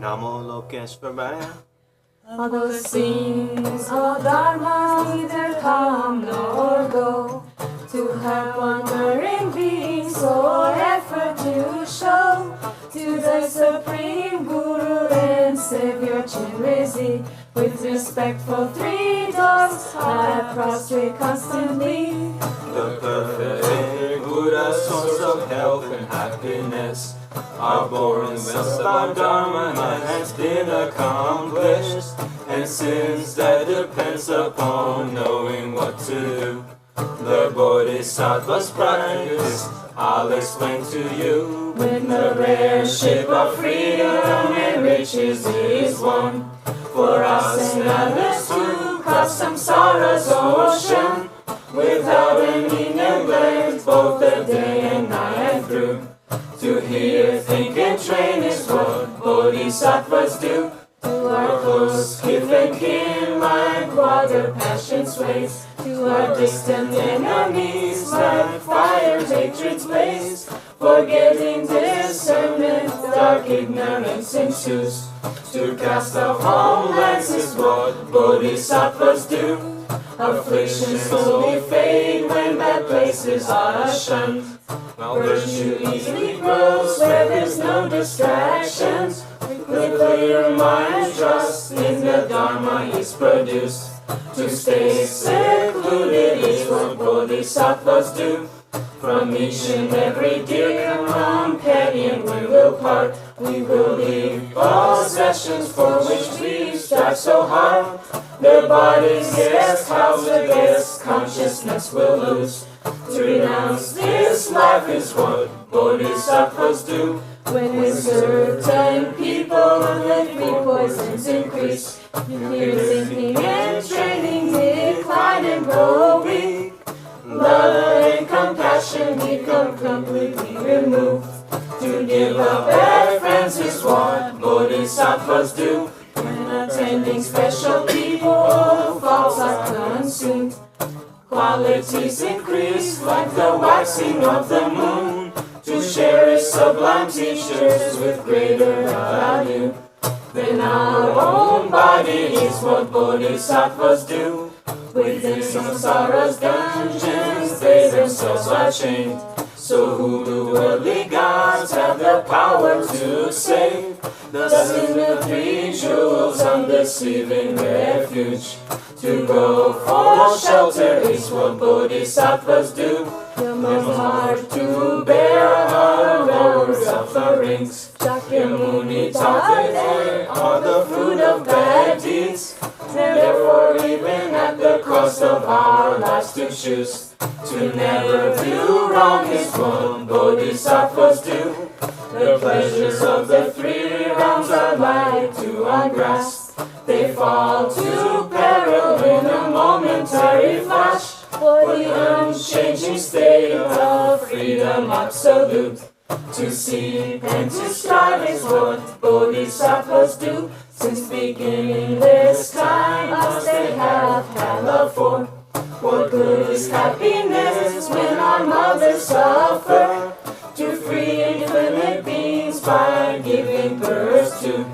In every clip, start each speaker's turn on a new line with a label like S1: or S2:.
S1: Namo Lokeshvaraya.
S2: All the scenes of Dharma neither come nor go, to help wandering beings or effort to show to the Supreme Guru and Savior Cherishing. With respectful three dogs, I prostrate constantly.
S1: The perfect Buddha, source of health and happiness, our born sense of our Dharma has been accomplished, and since that depends upon knowing what to do, the Bodhisattva's practice I'll explain to you.
S2: When the rare ship of freedom and riches is won, for us and others to cross samsara's ocean, without any neglect, both the day and night through. To hear, think, and train is what Bodhisattvas do. To our close kith and kin, like water passion sways. To our distant enemies, like fire hatred's blaze. Forgetting discernment, dark ignorance ensues. To cast off homelands is what Bodhisattvas do. Afflictions slowly fade when bad places are shunned. Virtue easily grows where there's no distractions. With clear mind, trust in the Dharma is produced. To stay secluded is what Bodhisattvas do. From each and every dear companion we will part. We will leave possessions for which we strive so hard. Their bodies, guest house, the guest consciousness will lose. To renounce this life is what Bodhisattvas do. When certain people let three poisons increase, clear thinking and training decline and grow weak. Love and compassion become completely removed. To give up bad friends is what Bodhisattvas do. When attending special people, faults are consumed. Qualities increase like the waxing of the moon. To cherish sublime teachers with greater value. Then our own body is what Bodhisattvas do. Within samsara's dungeons, they themselves are chained. So who do worldly gods have the power to save? Thus in the three jewels undeceiving refuge, to go for shelter is what bodhisattvas do. It's hard to bear our own sufferings. Shakyamuni taught they are the fruit of bad deeds. Therefore even at the cost of our lives to choose to never do wrong is what bodhisattvas do. The pleasures of the three realms are like to ungrasp. They fall to peril in a momentary flash. For the unchanging state of freedom absolute, to seek and to strive is what bodhisattvas do. Since beginningless time, us they have had love for. What good is happiness when our mothers suffer? To free infinite beings by giving birth to.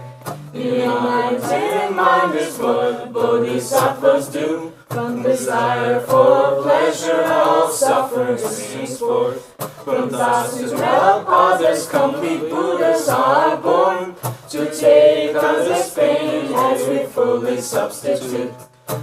S2: The enlightened mind is what bodhisattvas do. From desire for pleasure all suffering springs forth. From thoughts to help others complete Buddhas are born. To take others' pain as we fully substitute.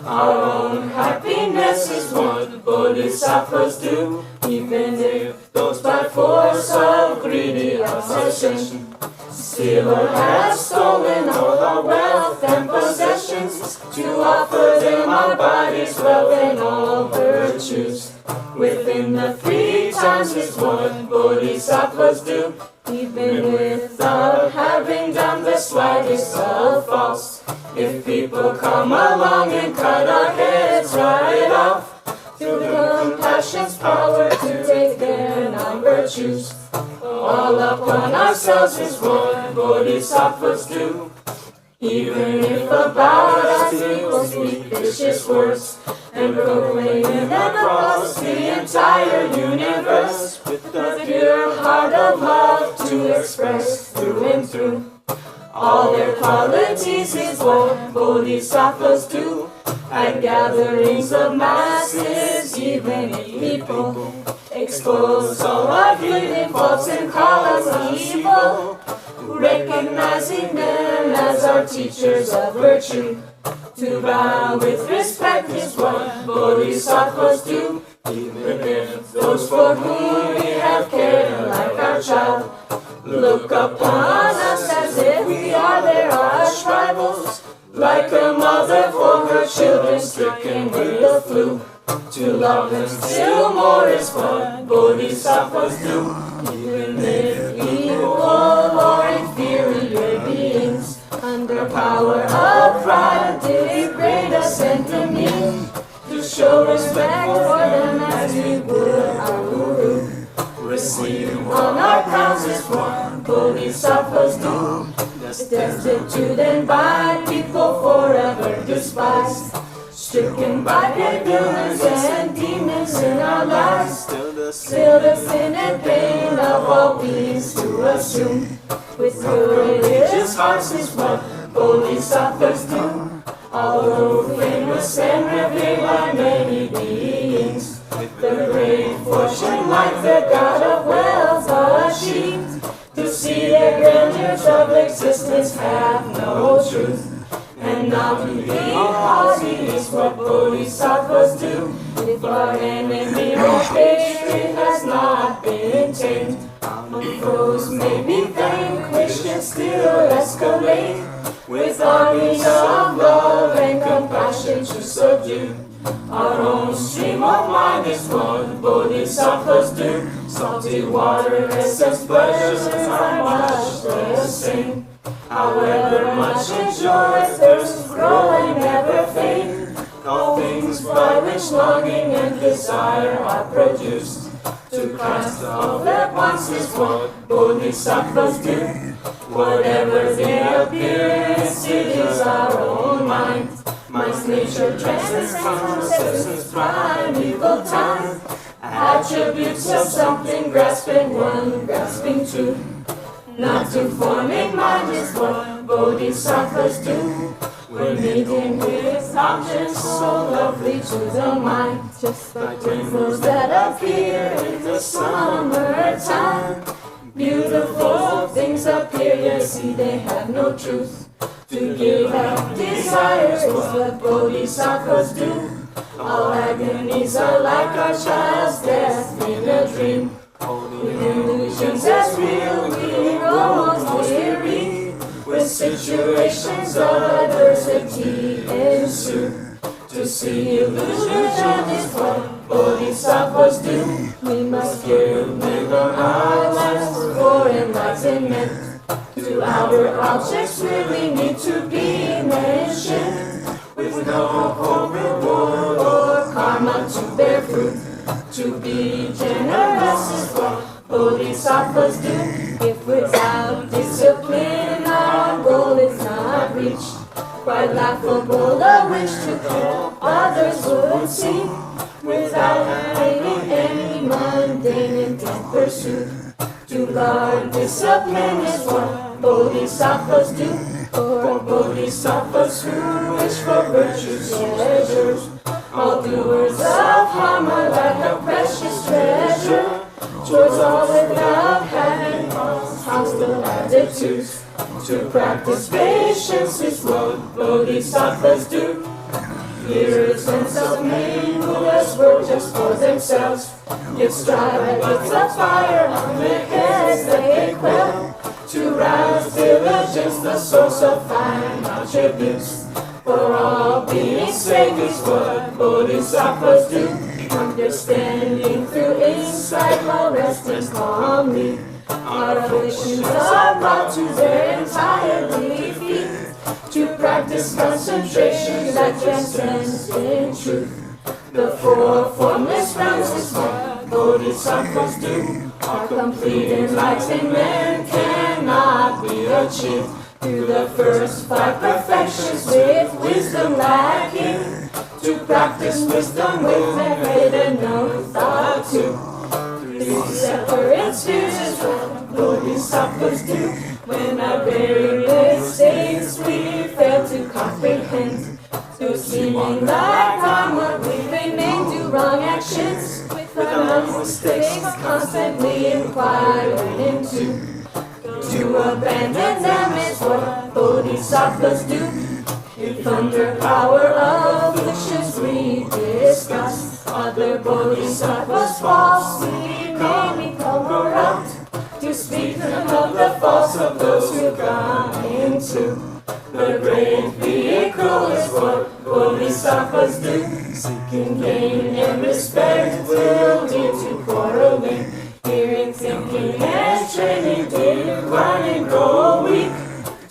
S2: Our own happiness is what bodhisattvas do. Even if those by force of greedy obsession steal or have stolen all our wealth and possessions, to offer them our bodies, wealth and all virtues. Within the three times is what bodhisattvas do. Even without having done the slightest of faults, if people come along and cut our heads right off, through compassion's power to take their non-virtues all upon ourselves is what bodhisattvas do. Even if about us people speak vicious words and proclaim across the entire universe, with the pure heart of love to express through and through all their qualities is what bodhisattvas do. At gatherings of masses, even if people expose all our hidden faults and call us evil, recognizing them as our teachers of virtue. To bow with respect is what bodhisattvas do. Even if those for whom we have cared like our child look upon us as if we are their arch rivals, like a mother for her children stricken with the flu. To love them still more is what bodhisattvas do. Even if evil or inferior beings, under power of pride, degrade us and demean, to show respect for them as we would our guru. Receive on our crowns is what bodhisattvas do. Destitute and by people forever despised, stricken by great villains and demons in our lives, still the sin and pain of all beings to assume. With courageous hearts is what bodhisattvas do. Although famous and revered by many beings, the great fortune like the god of wealth achieved, to see the grandeurs of existence have no truth. And not to be haughty is what bodhisattvas do. If our enemy or hatred has not been tamed, foes may be vanquished and still escalate, with armies of love and compassion to subdue. Our own stream of mind is what bodhisattvas do. Salty water essence pleasures are much the same. However much enjoy, thirst grow and never fade. All things by which longing and desire are produced, to Christ all at once is what bodhisattvas do. Whatever their appearance, it is our own mind. Mind's nature transcends essence primeval time. Attributes of something grasping one, grasping two. Not to forming mind is what bodhisattvas do. We're meeting with objects so lovely to the mind, just like rainbows that appear in the summertime. Beautiful things appear, yet see they have no truth. To give up desires is what bodhisattvas do. All agonies are like our child's death in a dream. Illusions as real, we grow almost weary. With situations of adversity ensue. To see illusion is what bodhisattvas do. We must give them our lives for enlightenment. To outer objects really need to be mentioned, with no hope, reward, or karma to bear fruit. To be generous is what bodhisattvas do. If without discipline our goal is not reached, quite laughable a wish to help others would seem, without having any mundane intent pursuit. To guard discipline is what bodhisattvas do. For bodhisattvas who wish for virtue's treasures, all doers of harm are like a precious treasure. Towards all without having hostile attitudes. To practice patience is what bodhisattvas do. Irritants of men who has work just for themselves, yet strive with a fire on their heads that they quell. To rouse diligence, the source of fine attributes. For all beings' sake is what bodhisattvas do. Understanding through insight while resting calmly. Our afflictions are brought to their entire defeat. To practice concentration that transcends in truth. The four formless realms is what bodhisattvas do. Our complete enlightenment cannot be achieved through the first five perfections with wisdom lacking. To practice wisdom with the head and no thought too. Three separate spheres is what bodhisattvas do. When our very mistakes we fail to comprehend, so seeming like karma we remain do wrong actions. With our mistakes constantly inquiring into. To abandon them is what bodhisattvas do. If under power of afflictions we discuss, other bodhisattvas falsely may become corrupt. To speak of the faults of those who've gone into the great vehicle is what bodhisattvas do. Seeking gain and respect will lead to quarreling. Hearing, thinking, and training decline and grow weak.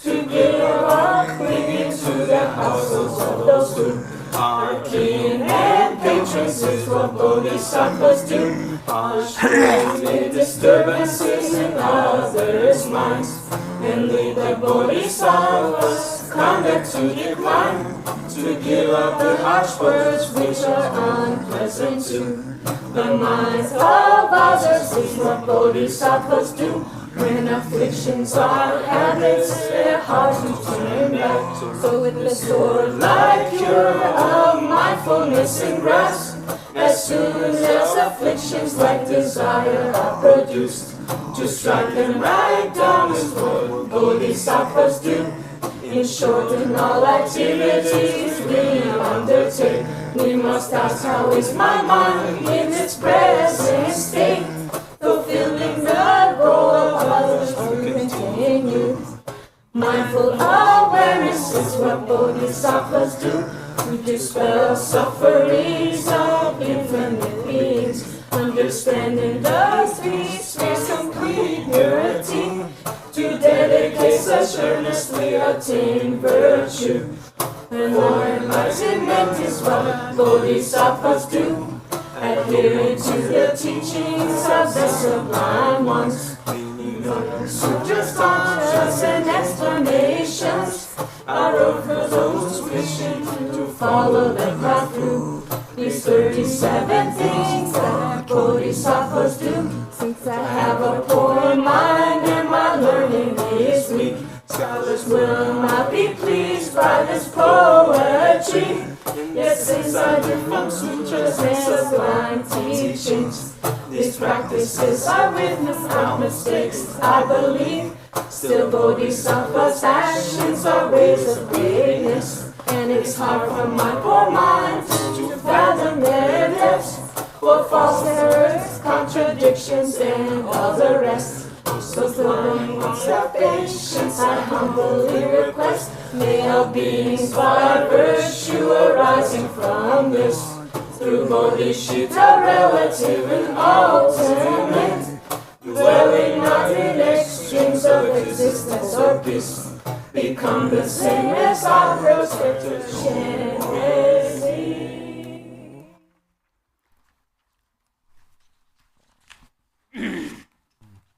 S2: To give up clinging to the households of those who are kin and patrons is what bodhisattvas do. Ushering disturbances in others' minds, and lead the bodhisattvas' conduct to decline. To give up the harsh words which are unpleasant to the minds of others is what bodhisattvas do. When afflictions are habits, they're hard to turn back. So with the sword-like cure of mindfulness and grasp, as soon as afflictions like desire are produced, to strike them right down is what bodhisattvas do. In short, in all activities we undertake, we must ask how is my mind in its present state, fulfilling the goal of others to continue. Mindful awareness is what bodhisattvas do. We dispel sufferings of infinite beings, understanding the three spheres complete purity. To dedicate such earnestly attain virtue. And more enlightenment is what bodhisattvas do. Adhering to the teachings of the sublime ones. Sutras, tantras, and explanations are over those wishing to follow the path through. These 37 things that bodhisattvas do. Since I have a poor mind and my learning is weak, scholars will not be pleased seduced by this poetry. Yet since I did from sutras and sublime teachings, these practices I witness without mistakes, I believe. Still Bodhisattva's actions are ways of greatness, and it's hard for my poor mind to fathom their depths. For false errors, contradictions, and all the rest. So flowing with patience, I humbly request, may all beings by virtue arising from this, through bodhicitta relative and ultimate, dwelling not in extremes of existence or peace, become the same as our prospective Genesis.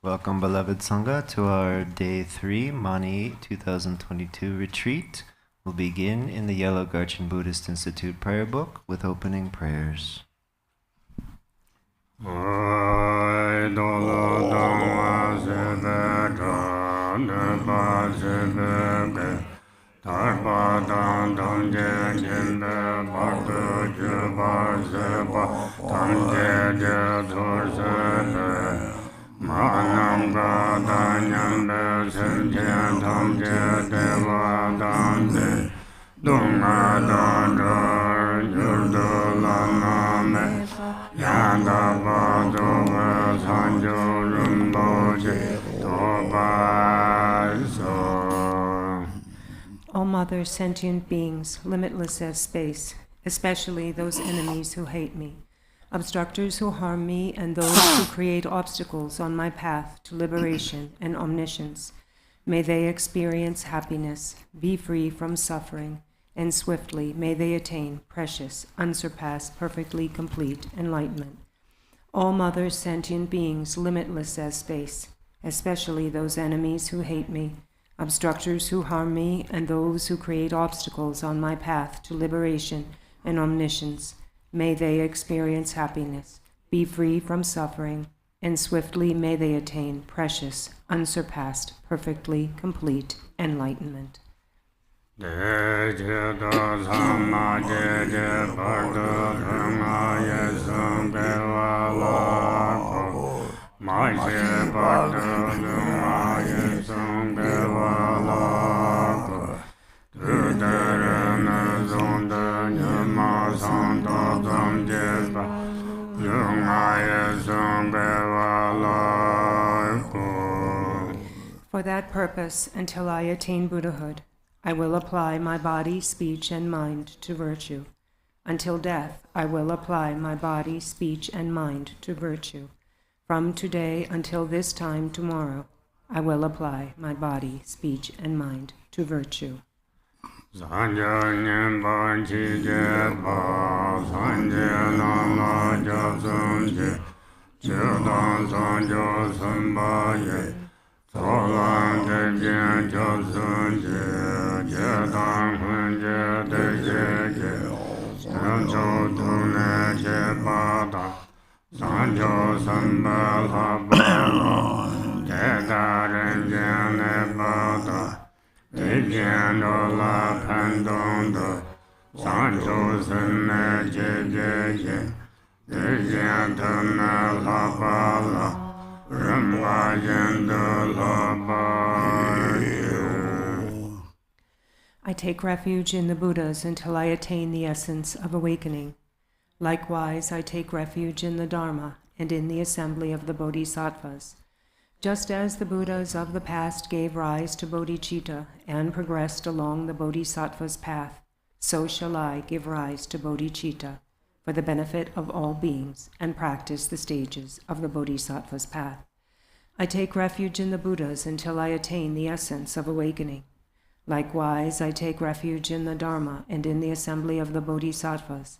S3: Welcome, beloved Sangha, to our Day 3 Mani 2022 retreat. We'll begin in the Yellow Garchen Buddhist Institute prayer book with opening prayers.
S4: Manam Gadanyam Besentia Tamje Deva Dante Dunga Dandar Yurdu Laname Yanda Badu Sanjo Rinpoche Tobaiso.
S5: All mother sentient beings, limitless as space, especially those enemies who hate me, obstructors who harm me, and those who create obstacles on my path to liberation and omniscience. May they experience happiness, be free from suffering, and swiftly may they attain precious, unsurpassed, perfectly complete enlightenment. All mother sentient beings, limitless as space, especially those enemies who hate me, obstructors who harm me, and those who create obstacles on my path to liberation and omniscience. May they experience happiness, be free from suffering, and swiftly may they attain precious, unsurpassed, perfectly complete enlightenment. For that purpose, until I attain Buddhahood, I will apply my body, speech, and mind to virtue. Until death, I will apply my body, speech, and mind to virtue. From today until this time tomorrow, I will apply my body, speech, and mind to virtue.
S4: Sanja Nyemban Chijeba, Sanja Lama Japsunji, Childan Sanjo Sambaye, Solan Dejian Japsunji, Jedan Hunje Dejeje, Sanjo Tune Chebada, Sanjo Sambala Bala, Jedaren Janebada, Dijianola Pandondo, Sancho Sene Jejeje, Dijiantana La Bala, Rambayendo La Bayu.
S5: I take refuge in the Buddhas until I attain the essence of awakening. Likewise, I take refuge in the Dharma and in the assembly of the Bodhisattvas. Just as the Buddhas of the past gave rise to bodhicitta and progressed along the Bodhisattva's path, so shall I give rise to bodhicitta for the benefit of all beings and practice the stages of the Bodhisattva's path. I take refuge in the Buddhas until I attain the essence of awakening. Likewise, I take refuge in the Dharma and in the assembly of the Bodhisattvas.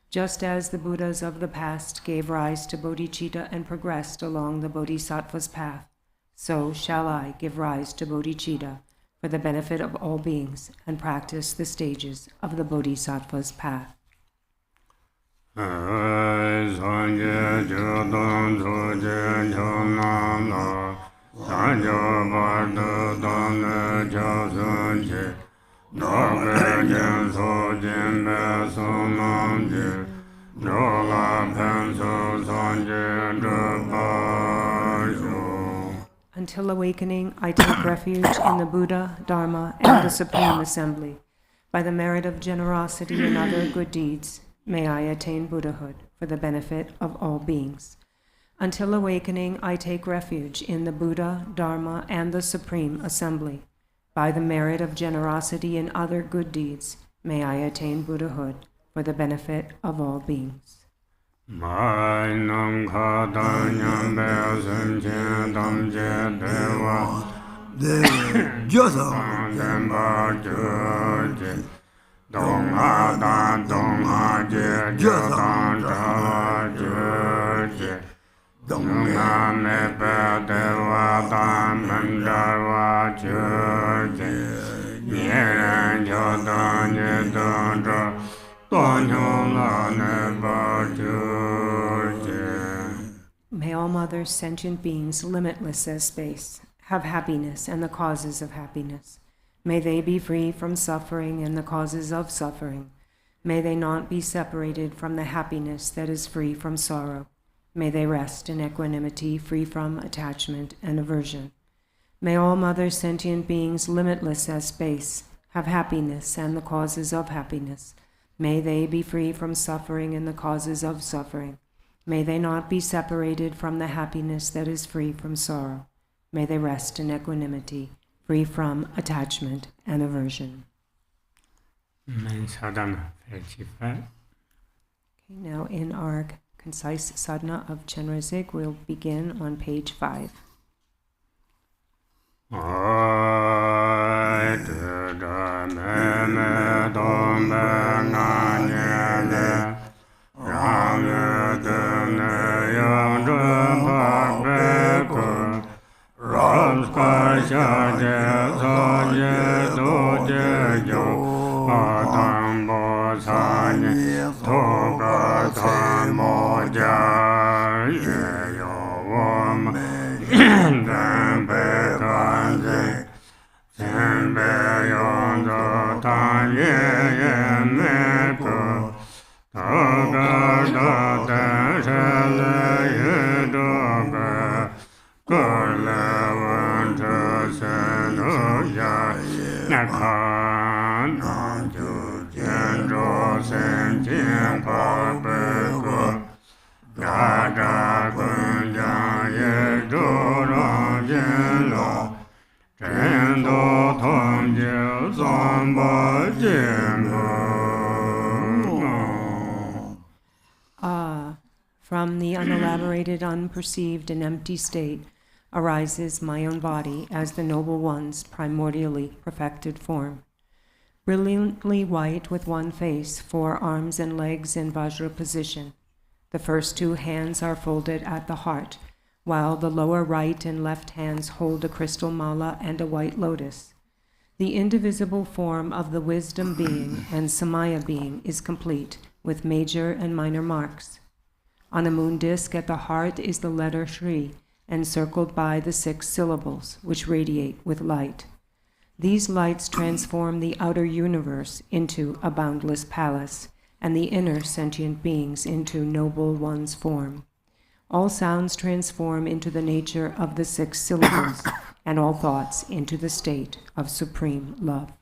S5: Just as the Buddhas of the past gave rise to bodhicitta and progressed along the Bodhisattva's path, so shall I give rise to bodhicitta for the benefit of all beings and practice the stages of the Bodhisattva's path.
S4: Sanjo Bardo Dana Jasunji,
S5: Until awakening, I take refuge in the Buddha, Dharma, and the Supreme Assembly. By the merit of generosity and other good deeds, may I attain Buddhahood for the benefit of all beings. Until awakening, I take refuge in the Buddha, Dharma, and the Supreme Assembly. By the merit of generosity and other good deeds, may I attain Buddhahood for the benefit of all beings. May all mothers, sentient beings, limitless as space, have happiness and the causes of happiness. May they be free from suffering and the causes of suffering. May they not be separated from the happiness that is free from sorrow. May they rest in equanimity, free from attachment and aversion. May all mothers, sentient beings, limitless as space, have happiness and the causes of happiness. May they be free from suffering and the causes of suffering. May they not be separated from the happiness that is free from sorrow. May they rest in equanimity, free from attachment and aversion.
S4: Sadhana, Ep5.
S5: Okay, now in our concise sadhana of Chenrezig, we'll begin on page 5. From the unelaborated, unperceived, and empty state arises my own body as the Noble One's primordially perfected form. Brilliantly white with one face, 4 arms and legs in Vajra position. The first 2 hands are folded at the heart, while the lower right and left hands hold a crystal mala and a white lotus. The indivisible form of the wisdom being and Samaya being is complete, with major and minor marks. On a moon disk at the heart is the letter Shri, encircled by the 6 syllables, which radiate with light. These lights transform the outer universe into a boundless palace, and the inner sentient beings into Noble One's form. All sounds transform into the nature of the 6 syllables, and all thoughts into the state of supreme love.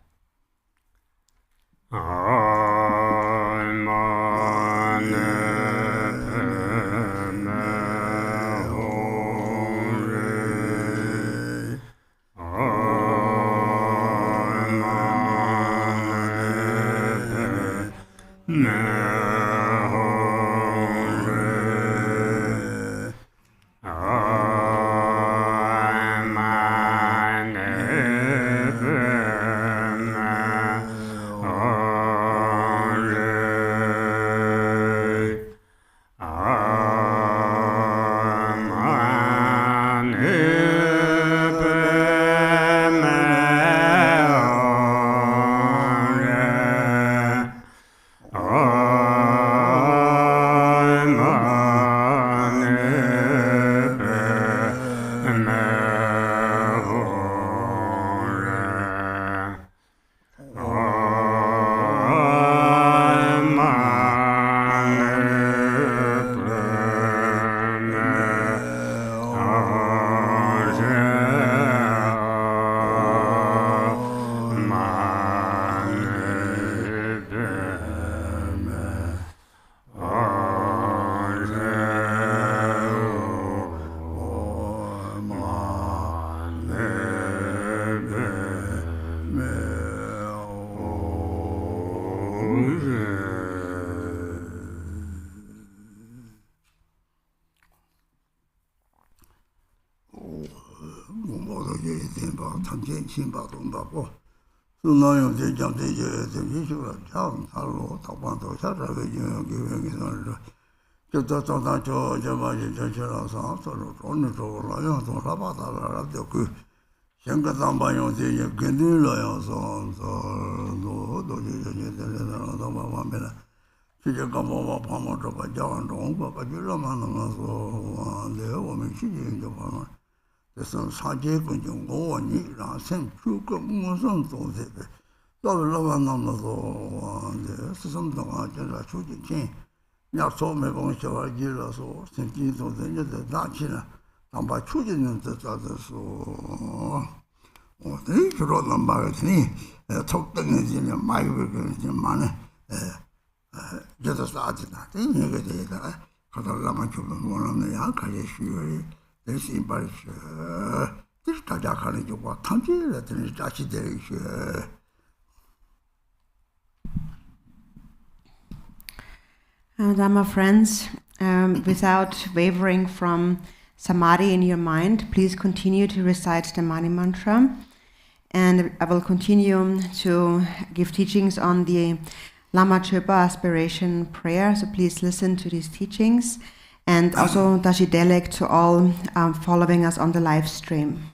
S5: Dharma friends, without wavering from samadhi in your mind, please continue to recite the Mani mantra. And I will continue to give teachings on the Lama Chöpa aspiration prayer. So please listen to these teachings. And also Dashi Delek to all following us on the live stream.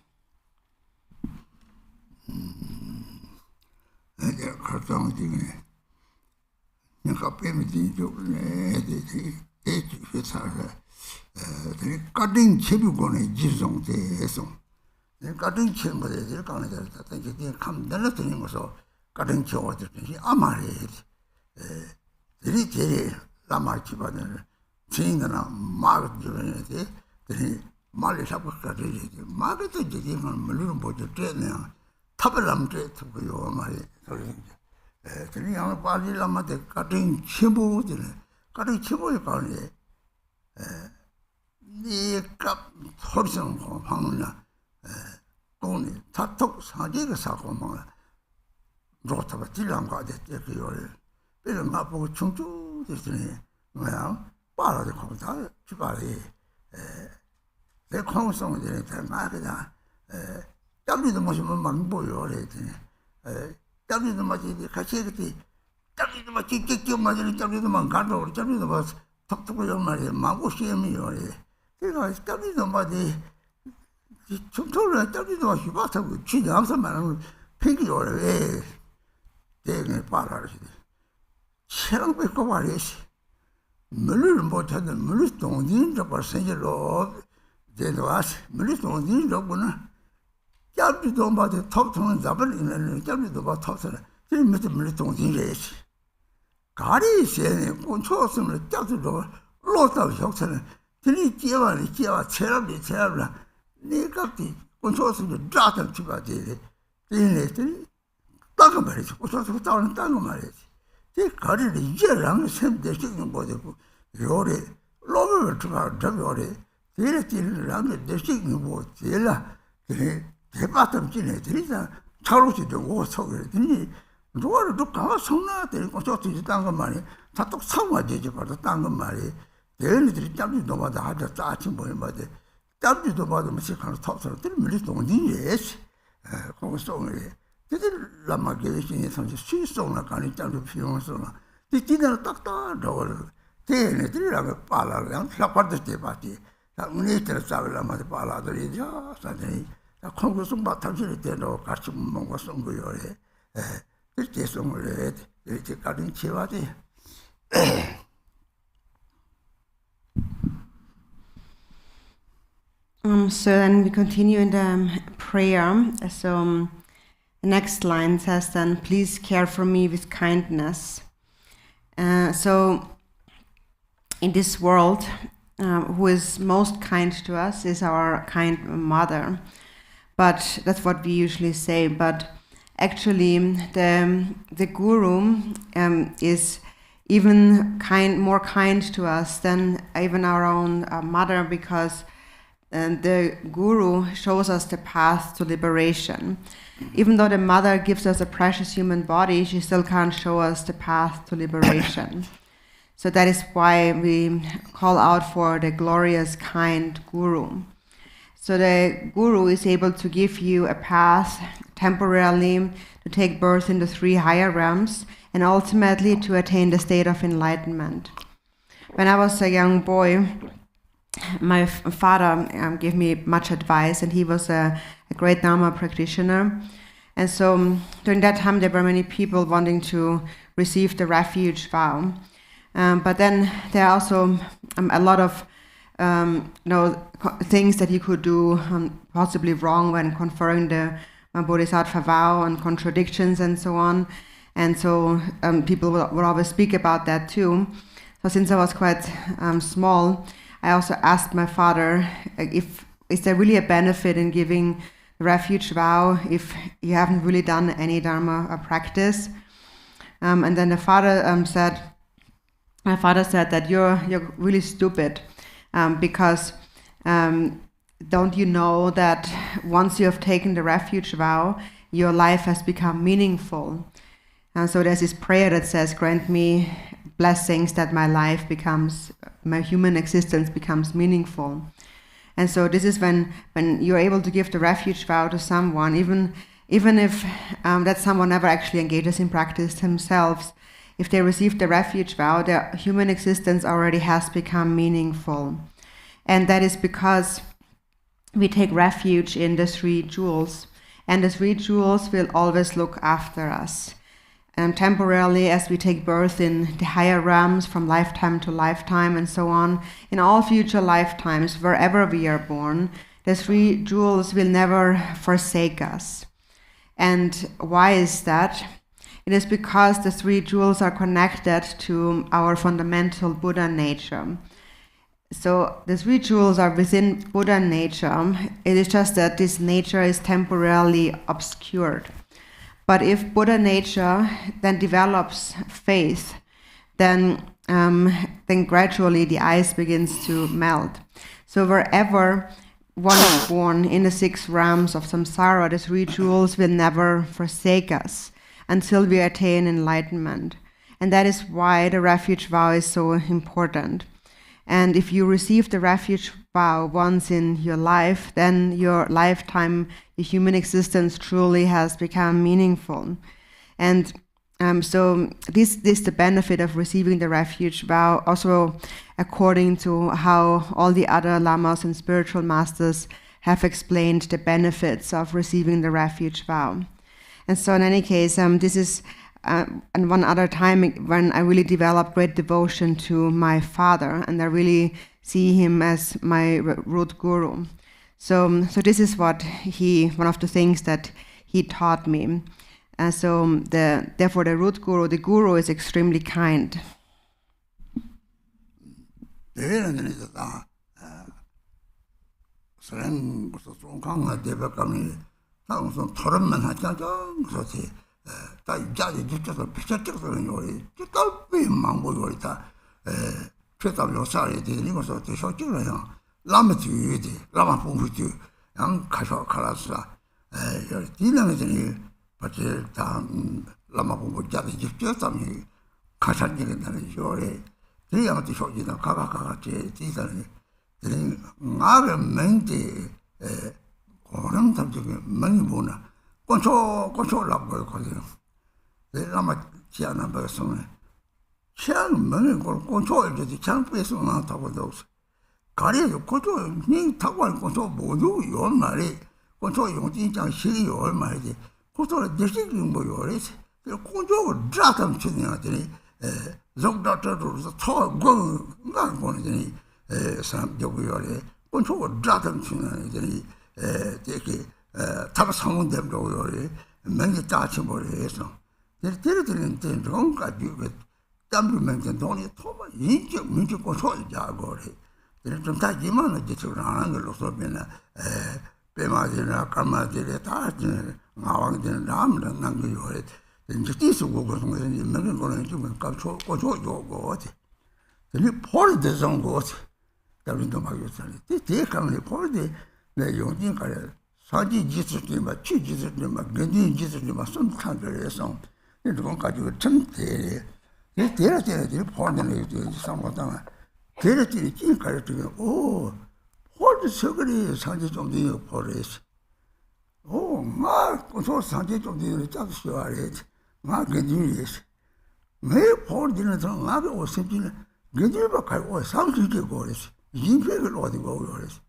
S5: So then we continue in the prayer. So the next line says then, please care for me with kindness. So in this world, who is most kind to us is our kind mother. But that's what we usually say. But actually, the guru is even more kind to us than even our own mother, because the guru shows us the path to liberation. Even though the mother gives us a precious human body, she still can't show us the path to liberation. So that is why we call out for the glorious, kind guru.
S6: So the guru is able to give you a path temporarily to take birth in the 3 higher realms and ultimately to attain the state of enlightenment. When I was a young boy, my father gave me much advice, and he was a great Dharma practitioner. And so during that time there were many people wanting to receive the refuge vow. But then there are also a lot of things that you could do possibly wrong when conferring the Bodhisattva vow, and contradictions and so on. And so people would always speak about that too. So since I was quite small, I also asked my father is there really a benefit in giving the refuge vow if you haven't really done any Dharma practice. And then my father said that you're really stupid because don't you know that once you have taken the refuge vow, your life has become meaningful. And so there's this prayer that says, grant me blessings that my human existence becomes meaningful. And so this is when you're able to give the refuge vow to someone, even if that someone never actually engages in practice themselves, if they receive the refuge vow, their human existence already has become meaningful. And that is because we take refuge in the 3 jewels, and the 3 jewels will always look after us. Temporarily, as we take birth in the higher realms from lifetime to lifetime and so on, in all future lifetimes, wherever we are born, the 3 jewels will never forsake us. And why is that? It is because the 3 jewels are connected to our fundamental Buddha nature. So the 3 jewels are within Buddha nature. It is just that this nature is temporarily obscured. But if Buddha nature then develops faith, then gradually the ice begins to melt. So wherever one is born in the 6 realms of samsara, the 3 jewels will never forsake us until we attain enlightenment. And that is why the refuge vow is so important. And if you receive the refuge vow once in your life, then your lifetime, your human existence truly has become meaningful. And so this is the benefit of receiving the refuge vow, also according to how all the other lamas and spiritual masters have explained the benefits of receiving the refuge vow. And so in any case, this is and one other time when I really developed great devotion to my father, and I really see him as my root guru. So this is one of the things that he taught me. So therefore the root guru, the guru is extremely kind.
S7: 폴드 서거리 산지 좀 되어 버렸어. 나 고소 산지 좀 되어 잡수 알았지. 나 괜찮이었어. 매 폴드는 저 나게 오심지는 괜찮아 가고 상주게 버렸어. 인ፌ를 어디 가고 버렸어.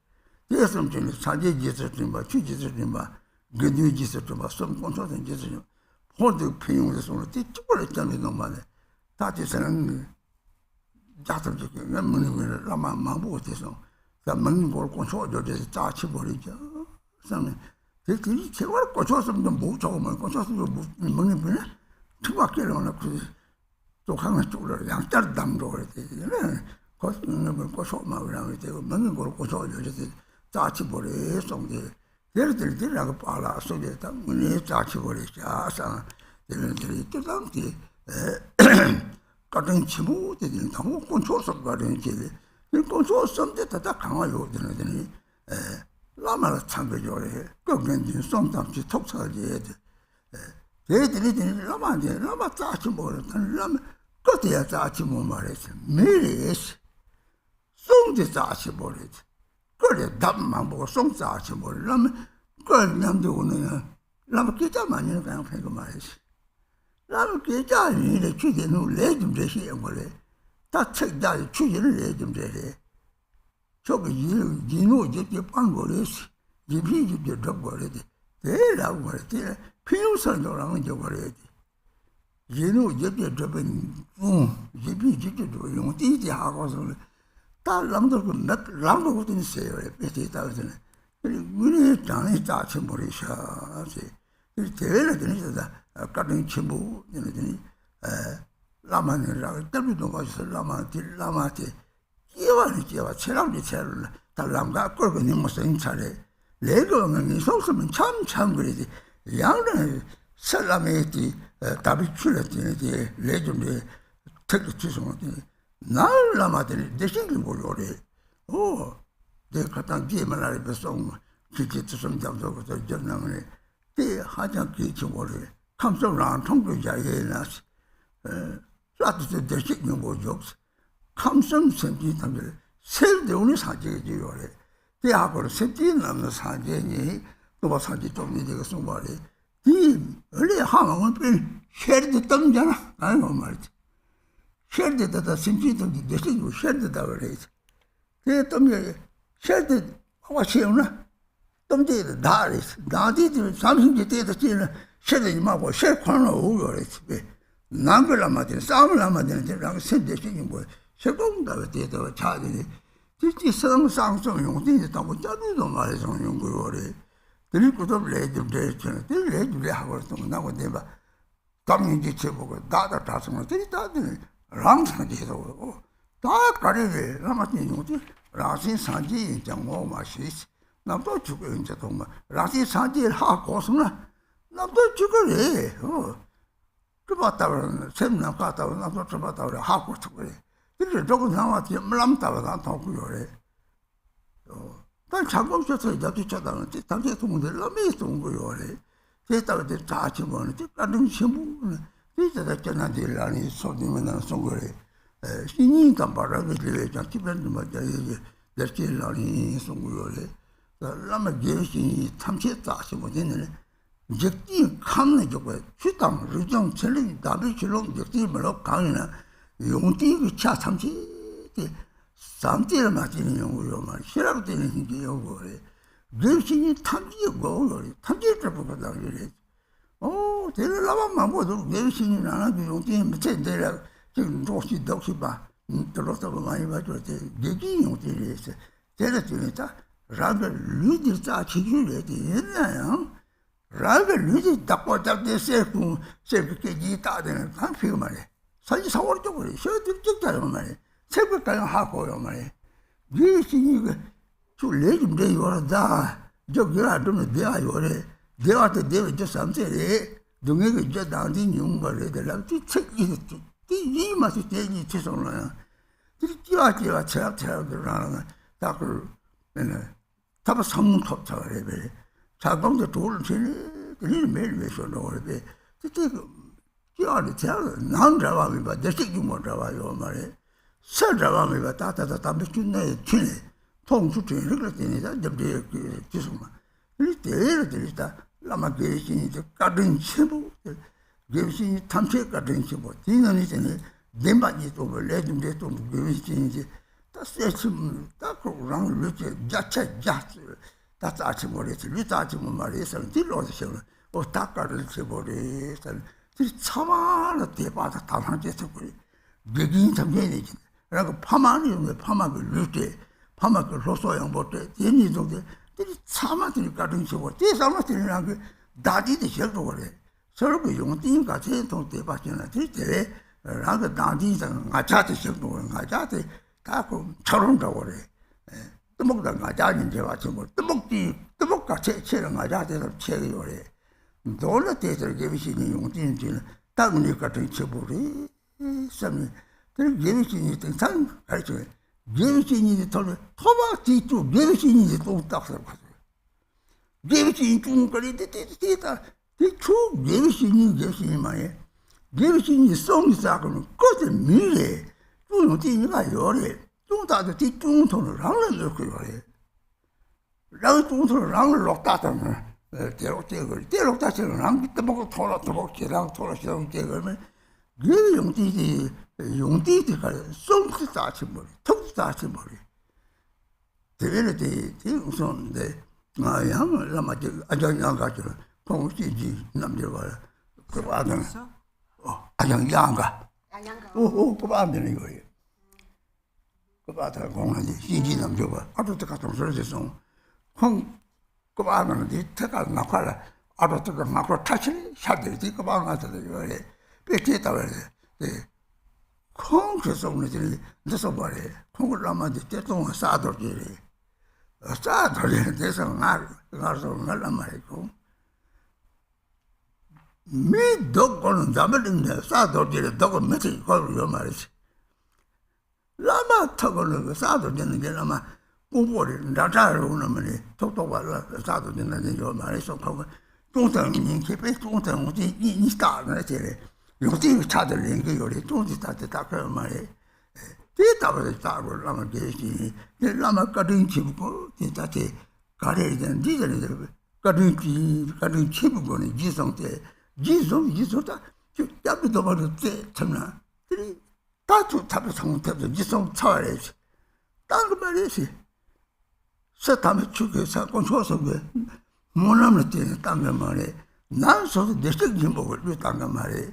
S7: 그래서 좀 산지 지서 좀 봐, 취지서 좀 봐. 괜찮이 지서 좀 봐. 좀 고소된 지서 좀 폴드 피용에서 손을 띠쪽을 너무 많네. 다지서는 자동적인 면문을 라마 망보고서 자 먹는 걸 고쳐줘서 짜치 버리죠. 그다음에 대들이 제발 고쳐서면 못 조금만 고쳐서 먹는 분이 투박게로는 그또 강한 쪽으로 양자를 담도 그래. 고치는 걸 고쳐만 그러면 되고 먹는 걸 고쳐줘서 짜치 버려서 얘들이라고 빨아 소리다. 문이 짜치 버리자. 상 얘들이 또 당시 가정 치부들이 너무 꼰초서 가는 길이 꼰초 섬대다 다 강화요 되는 라마를 참배줘래 거기 송담지 톡사지 얘들이 라마한테 라마 짜치 모르는 라마 그때야 짜치 못 말했어 매일이지 송지 짜치 모르지 그래 답만 보고 송 짜치 모르면 그걸 남자고는 라마 기자만이는 그냥 그거 말했어 나는 계좌에 취재는 내좀 되시는 거래. 다 책자에 취재를 내좀 되래. 저기 이노 이제 빵 거래지. 이비 이제 drubwang 대라고 그랬지. 필요선도랑은 저 거래지. 이노 이제 drubwang 이비 이제 용 띠지 하고서 다 남들 그 남도 것도 있어요. 배치다 그러잖아요. 우리 장에 짜치 모르셔지. 이 대회를 되니까 가정 친구 얘네들이 라마네라고 떨비도 가서 라마한테 끼와 체람이 체를 달람가 끌고 님무슨 차례 레거는 소스면 참 그러지 양은 살라메티 답이 출했지 레좀에 특히 주소는 날 라마들이 대신을 모르래 내가 갖다 뒤에만 알아서 기기도 좀 잡고 저는 때 하장 기치 모르래 감성랑 통조자에 나서 쏴도 대식는 뭐죠 감성 생기는 세대우는 사제지 요래 대학으로 세대 남는 사제니 또 사제 좀 이제 그 말이 이 원래 하면 เป็น쉐르드 땀잖아 아이고 말이지 쉐르드다 생기도 대식이 쉐르드다 그래 그 땀이 쉐르드 하고 쉬우나 땀들이 나디들 삼신지 때도 지는 쉐르이 마고 쉐르코는 오거랬지 남글라마들 싸움라마들 저랑 선대식이 뭐 쉐공다가 때도 차들이 진짜 상성 용진이 또 짜리도 말해서 용거래 들고도 레좀 되잖아 레좀 하고 또 나고 내가 당연히 쳐보고 나다 다스는 들이 다들 랑상지도 다 가리게 라마tin 용지 라신 산지 장모 마시 남도 죽어 이제 정말 라신 산지 하고서는 남도 죽어래 그 봤다고 샘나 갔다고 남도 좀 봤다고 하고 죽어래 그래 조금 남았지 물람다가 나 도구요래 난 장공 쳐서 이제 찾아는 당시 동들 남이 온 거요래 됐다고 다 치면 가는 신부 이제 전화들 아니 소리만 쏜 거래 신이 담바라게 되게 집에는 맞아 이제 내실라니 쏜 거요래 라마 제시 탐치다 하시면 되네 적지 칸네 저거 추당 루정 첼리 다비 줄롱 적지 뭐로 강이나 용띠 그 차 탐치 산티를 맞는 용으로 말 싫어도 되는 게 요거래 제시니 탐지고 탐지를 보고 나오래 대를 라마만 보도 제시니 나는 용띠 밑에 내려 지금 도시 봐 들어서 많이 봐줘 얘기 용띠를 했어 대를 주니까 라가 루디 자 지주래 되나요 라가 루디 딱고 잡대 세고 세게 따되는 한 피고 말이야 사실 사월 쪽으로 쉬어들 찍자요 말이야 새벽까지 하고요 말이야 예신이 그 레좀 되어다 저기라 좀 내가 요래 내가한테 내가 저 삼세래 동네가 이제 나한테 용발에 되라 책이 이 맛이 되니 죄송해요 뛰어뛰어 제가 다그 타바 성문 톱차래 배 자동도 돌을 지니 매일 외쳐놓으래 그때 뛰어를 제가 난 잡아면 봐 대식이 못 잡아요 말이야 설 잡아면 봐 따따따 미친네 튀네 통수 전력을 되니다 접대 기술만 이때를 들이다 라마 계신이 가든 첨부 계신이 탐색 가든 첨부 뒤는 이제 냄바지 또 레준데 또 계신이 다 세침 딱 그랑 이렇게 자차 다 짜치 머리에서 리타치 말이에서 딜러서 닦아를 쳐버리서 참아라 대바다 다한테서 버리 개긴 참견이 그리고 파마는 파마를 이렇게 파마를 로소양 못해 얘니도 참아들 가든 쳐버 대사마들이랑 그 다디도 싫어 그래 서로 그 용띠인 같이 또 대바잖아 들때 라그 다디상 아차도 싫어 아차도 다고 저런다고 그래 뜨먹다 가자는 제가 뭐 뜨먹가 체체는 가자대로 체를 그래 놀라 때들 개비신이 용진지는 땅을 같은 쳐버리 쌈이 그 개비신이 등산 가르쳐 개비신이 돌 토마 뒤쪽 개비신이 또 딱서 개비신이 뚱거리 뒤다 뒤쪽 개비신이 말이야 개비신이 송이 싸고는 그것을 미래 뚱띠니가 요래 뚱다도 뒤뚱통을 하는 거 요래 라고 뚱통을 하는 lok다다는 대로 다시는 랑 뜨먹고 토라랑 토라시랑 깨거면 그 용띠가 송크 다치 머리 턱 다치 머리 대회를 우선데 양 라마지 아장양 가지고 공시지 남들 봐 그 아장 아장양가 그 반대는 거예요 그 바다 공하지 시지 남들 봐 아도도 같은 소리에서 그 방은 뒤태가 나가라 아로트가 막고 타실 샤들이 그 방한테 그래 배치다 그래 콩에서 오늘들이 늦어 버려 콩을 남아지 때동 싸돌지리 싸돌이 돼서 나서 날라 말이고 미 독고는 담을인데 싸돌지리 독고 며칠 걸려 말이지 라마 타고는 싸돌지는 게 라마 공부를 나자로 오는 똑똑하라 사도 되는 거 말해서 그거 동생이 개배 동생 어디 이 스타는 제래 요즘 차들린 게 요리 동지 다 그런 말에 대답을 따로 라마 계시 라마 가든 치고 진짜지 가래는 니들이 가든 치고는 지성때 지성다 야비도 말때 참나 들이 다투 답을 상태도 지성 차례지 다른 말이지 세타면 죽여서 건초서 그 모나면 때는 땅가 말에 난서도 내식이 먹을 왜 땅가 말에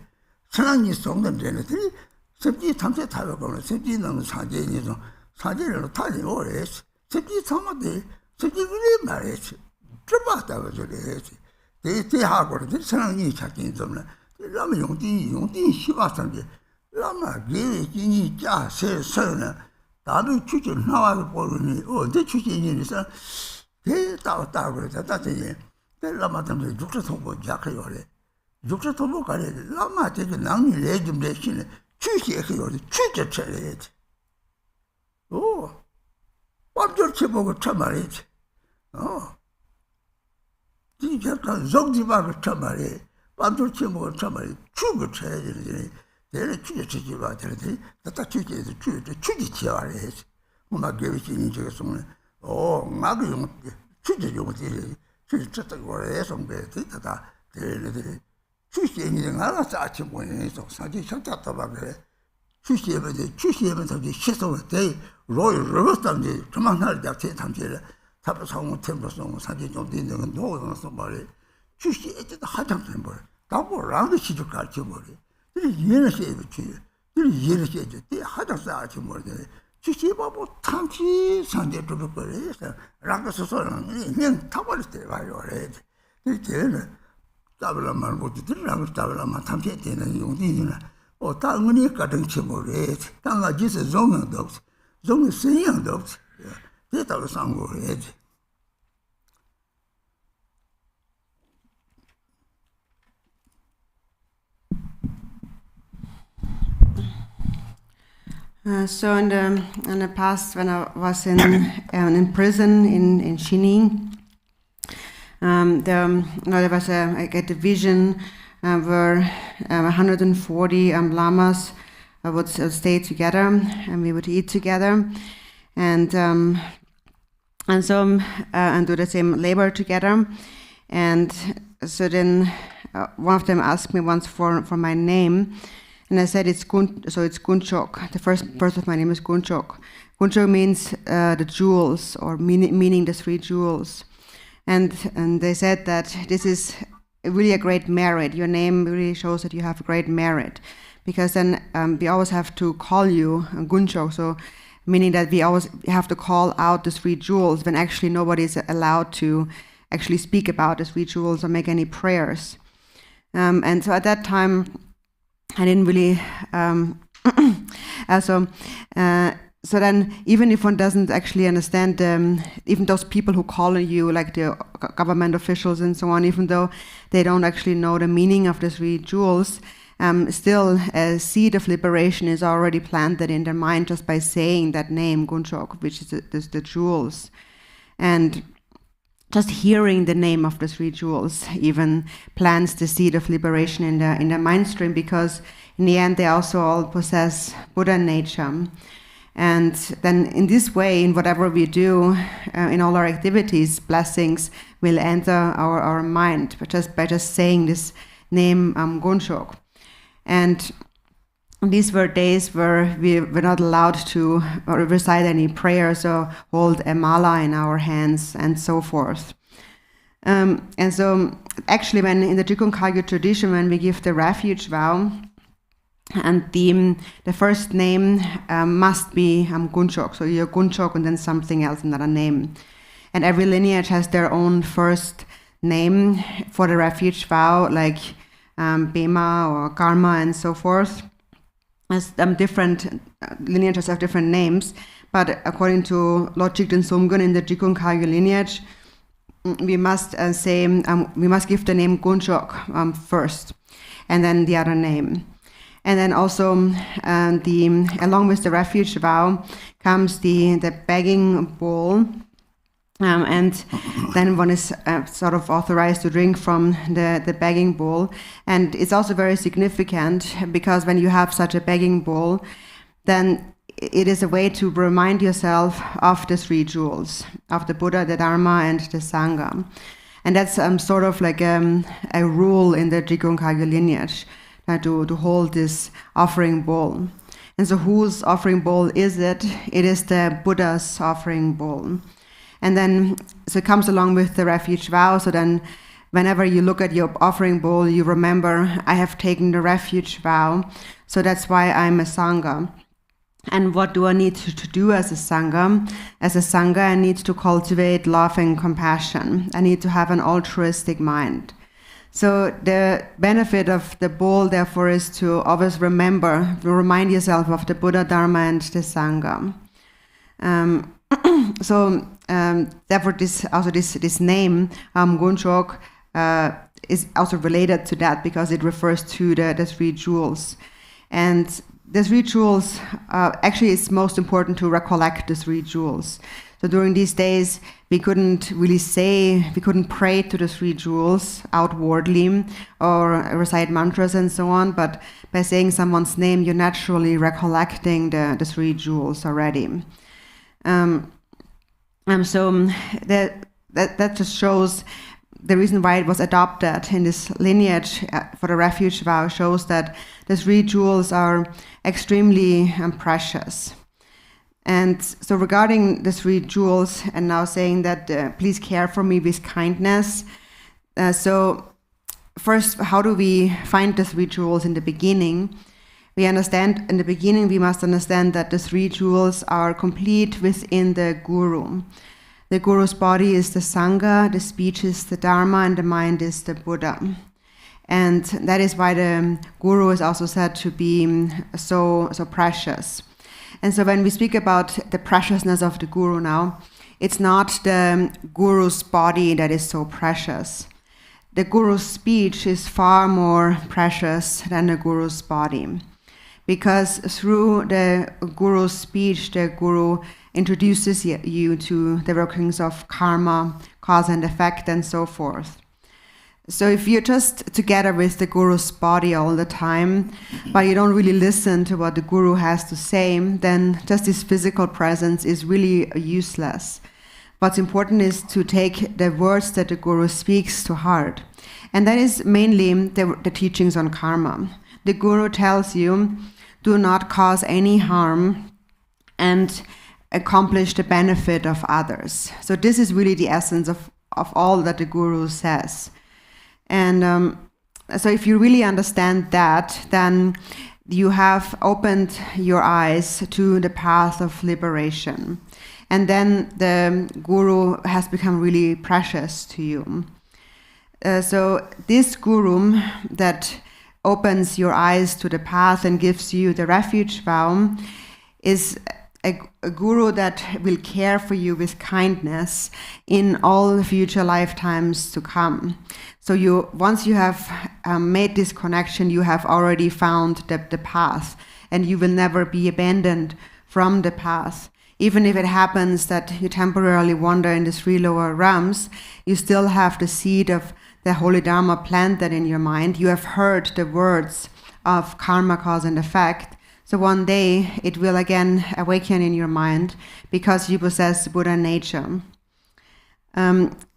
S7: 신앙이 속는 데들이 습지 탐세 타고는 습지는 사제니도 사제를 타지 오래 습지 참아대 습지 그래 말했지 들어봤다고 저래지 대하고는 신앙이 찾긴 좀 라면 용띠 시바선데 라마 게임이 짜 세서는 나도 추지 나와서 보니 어디 추지니서 대다다 그러다 다지 라마한테 죽서 통보 작해요 그래 죽서 통보 가래 라마 되게 남이 레좀 대신에 추지해요 추지 처리해야지 오 완전 쳐보고 참 말이지 진짜 정지방을 참 말이 완전 쳐보고 참 말이 추고 쳐야 되는데 내가 추지 봐 되는데 다 추지해서 추지 지어야지 뭐 개비신이 저기 손에 나도 용 추지 용들이 추지 쳤다고 해서 배다 되는데 추지행이 나가 싸치 보내서 사지 쳤다 봐 그래 추시에면 저기 시소를 돼 로스tam지 조만날 잡체 탐지를 답을 상호 템로서 사지 좀 되는 건 노어서 말이 추시에 하장 된 거. 나보라도 시적 가르쳐 버려. 이해는 해야지. 이해는 해야지. 하장사 하지 모르게. 주시 바보 탐지 상대 좀 거래서 라가서서는 그냥 타버릴 때 와요. 이제는 따블라만 못 들으라고 따블라만 탐지 되는 용기는 당연히 가든 치모래. 당아지서 종도 없어. 종이 생양도 없어. 대다로 상고해야지.
S6: So in the past, when I was in prison in Xining, there was I get a vision where 140 Lamas would stay together and we would eat together, and and so and do the same labor together. And so then one of them asked me once for my name, and I said it's Gunchok. The first of my name is Gunchok. Gunchok means the jewels, or meaning the 3 jewels. And they said that this is really a great merit. Your name really shows that you have great merit, because then we always have to call you Gunchok. So meaning that we always have to call out the 3 jewels when actually nobody is allowed to actually speak about the 3 jewels or make any prayers. And so at that time, I didn't really. So then, even if one doesn't actually understand, even those people who call on you, like the government officials and so on, even though they don't actually know the meaning of the 3 jewels, still a seed of liberation is already planted in their mind just by saying that name, Gunchok, which is the jewels. And just hearing the name of the 3 jewels even plants the seed of liberation in the mind stream, because in the end they also all possess Buddha nature. And then in this way, in whatever we do, in all our activities, blessings will enter our mind by just saying this name, Gunchok. And these were days where we were not allowed to recite any prayers or hold a mala in our hands and so forth. And so actually when in the Drubwang Kagyu tradition, when we give the refuge vow, and the first name must be Gunchok, so you're Gunchok and then something else, another name. And every lineage has their own first name for the refuge vow, like Bema or Karma and so forth. As different lineages have different names, but according to Lord Jigten Sumgun in the Drubwang Kagyu lineage, we must we must give the name Gunchok first, and then the other name. And then also, along with the refuge vow comes the begging bowl, and then one is sort of authorized to drink from the begging bowl. And it's also very significant, because when you have such a begging bowl, then it is a way to remind yourself of the 3 jewels, of the Buddha, the Dharma, and the Sangha. And that's sort of like a rule in the Drubwang Kagyu lineage, to hold this offering bowl. And so whose offering bowl is it? It is the Buddha's offering bowl. And then, so it comes along with the refuge vow. So then whenever you look at your offering bowl, you remember, I have taken the refuge vow, so that's why I'm a Sangha. And what do I need to do as a Sangha? As a Sangha, I need to cultivate love and compassion. I need to have an altruistic mind. So the benefit of the bowl, therefore, is to always remind yourself of the Buddha, Dharma, and the Sangha. Therefore, this name, Gunchok, is also related to that, because it refers to the 3 jewels. And the 3 jewels, actually it's most important to recollect the 3 jewels. So during these days, we couldn't pray to the 3 jewels outwardly or recite mantras and so on, but by saying someone's name, you're naturally recollecting the 3 jewels already. So that just shows the reason why it was adopted in this lineage for the refuge vow, shows that the 3 jewels are extremely precious. And so regarding the 3 jewels, and now saying that please care for me with kindness. So first, how do we find the 3 jewels in the beginning? We understand in the beginning, we must understand that the 3 jewels are complete within the Guru. The Guru's body is the Sangha, the speech is the Dharma, and the mind is the Buddha. And that is why the Guru is also said to be so precious. And so when we speak about the preciousness of the Guru now, it's not the Guru's body that is so precious. The Guru's speech is far more precious than the Guru's body. Because through the Guru's speech, the Guru introduces you to the workings of karma, cause and effect, and so forth. So if you're just together with the Guru's body all the time, but you don't really listen to what the Guru has to say, then just this physical presence is really useless. what's important is to take the words that the Guru speaks to heart. And that is mainly the teachings on karma. The Guru tells you, do not cause any harm and accomplish the benefit of others. So this is really the essence of all that the Guru says. And so if you really understand that, then you have opened your eyes to the path of liberation. And then the Guru has become really precious to you. So this Guru that opens your eyes to the path and gives you the refuge vow is a Guru that will care for you with kindness in all future lifetimes to come. So once you have made this connection, you have already found the path, and you will never be abandoned from the path. Even if it happens that you temporarily wander in the 3 lower realms, you still have the seed of the Holy Dharma planted in your mind. You have heard the words of karma, cause and effect. So one day it will again awaken in your mind because you possess Buddha nature.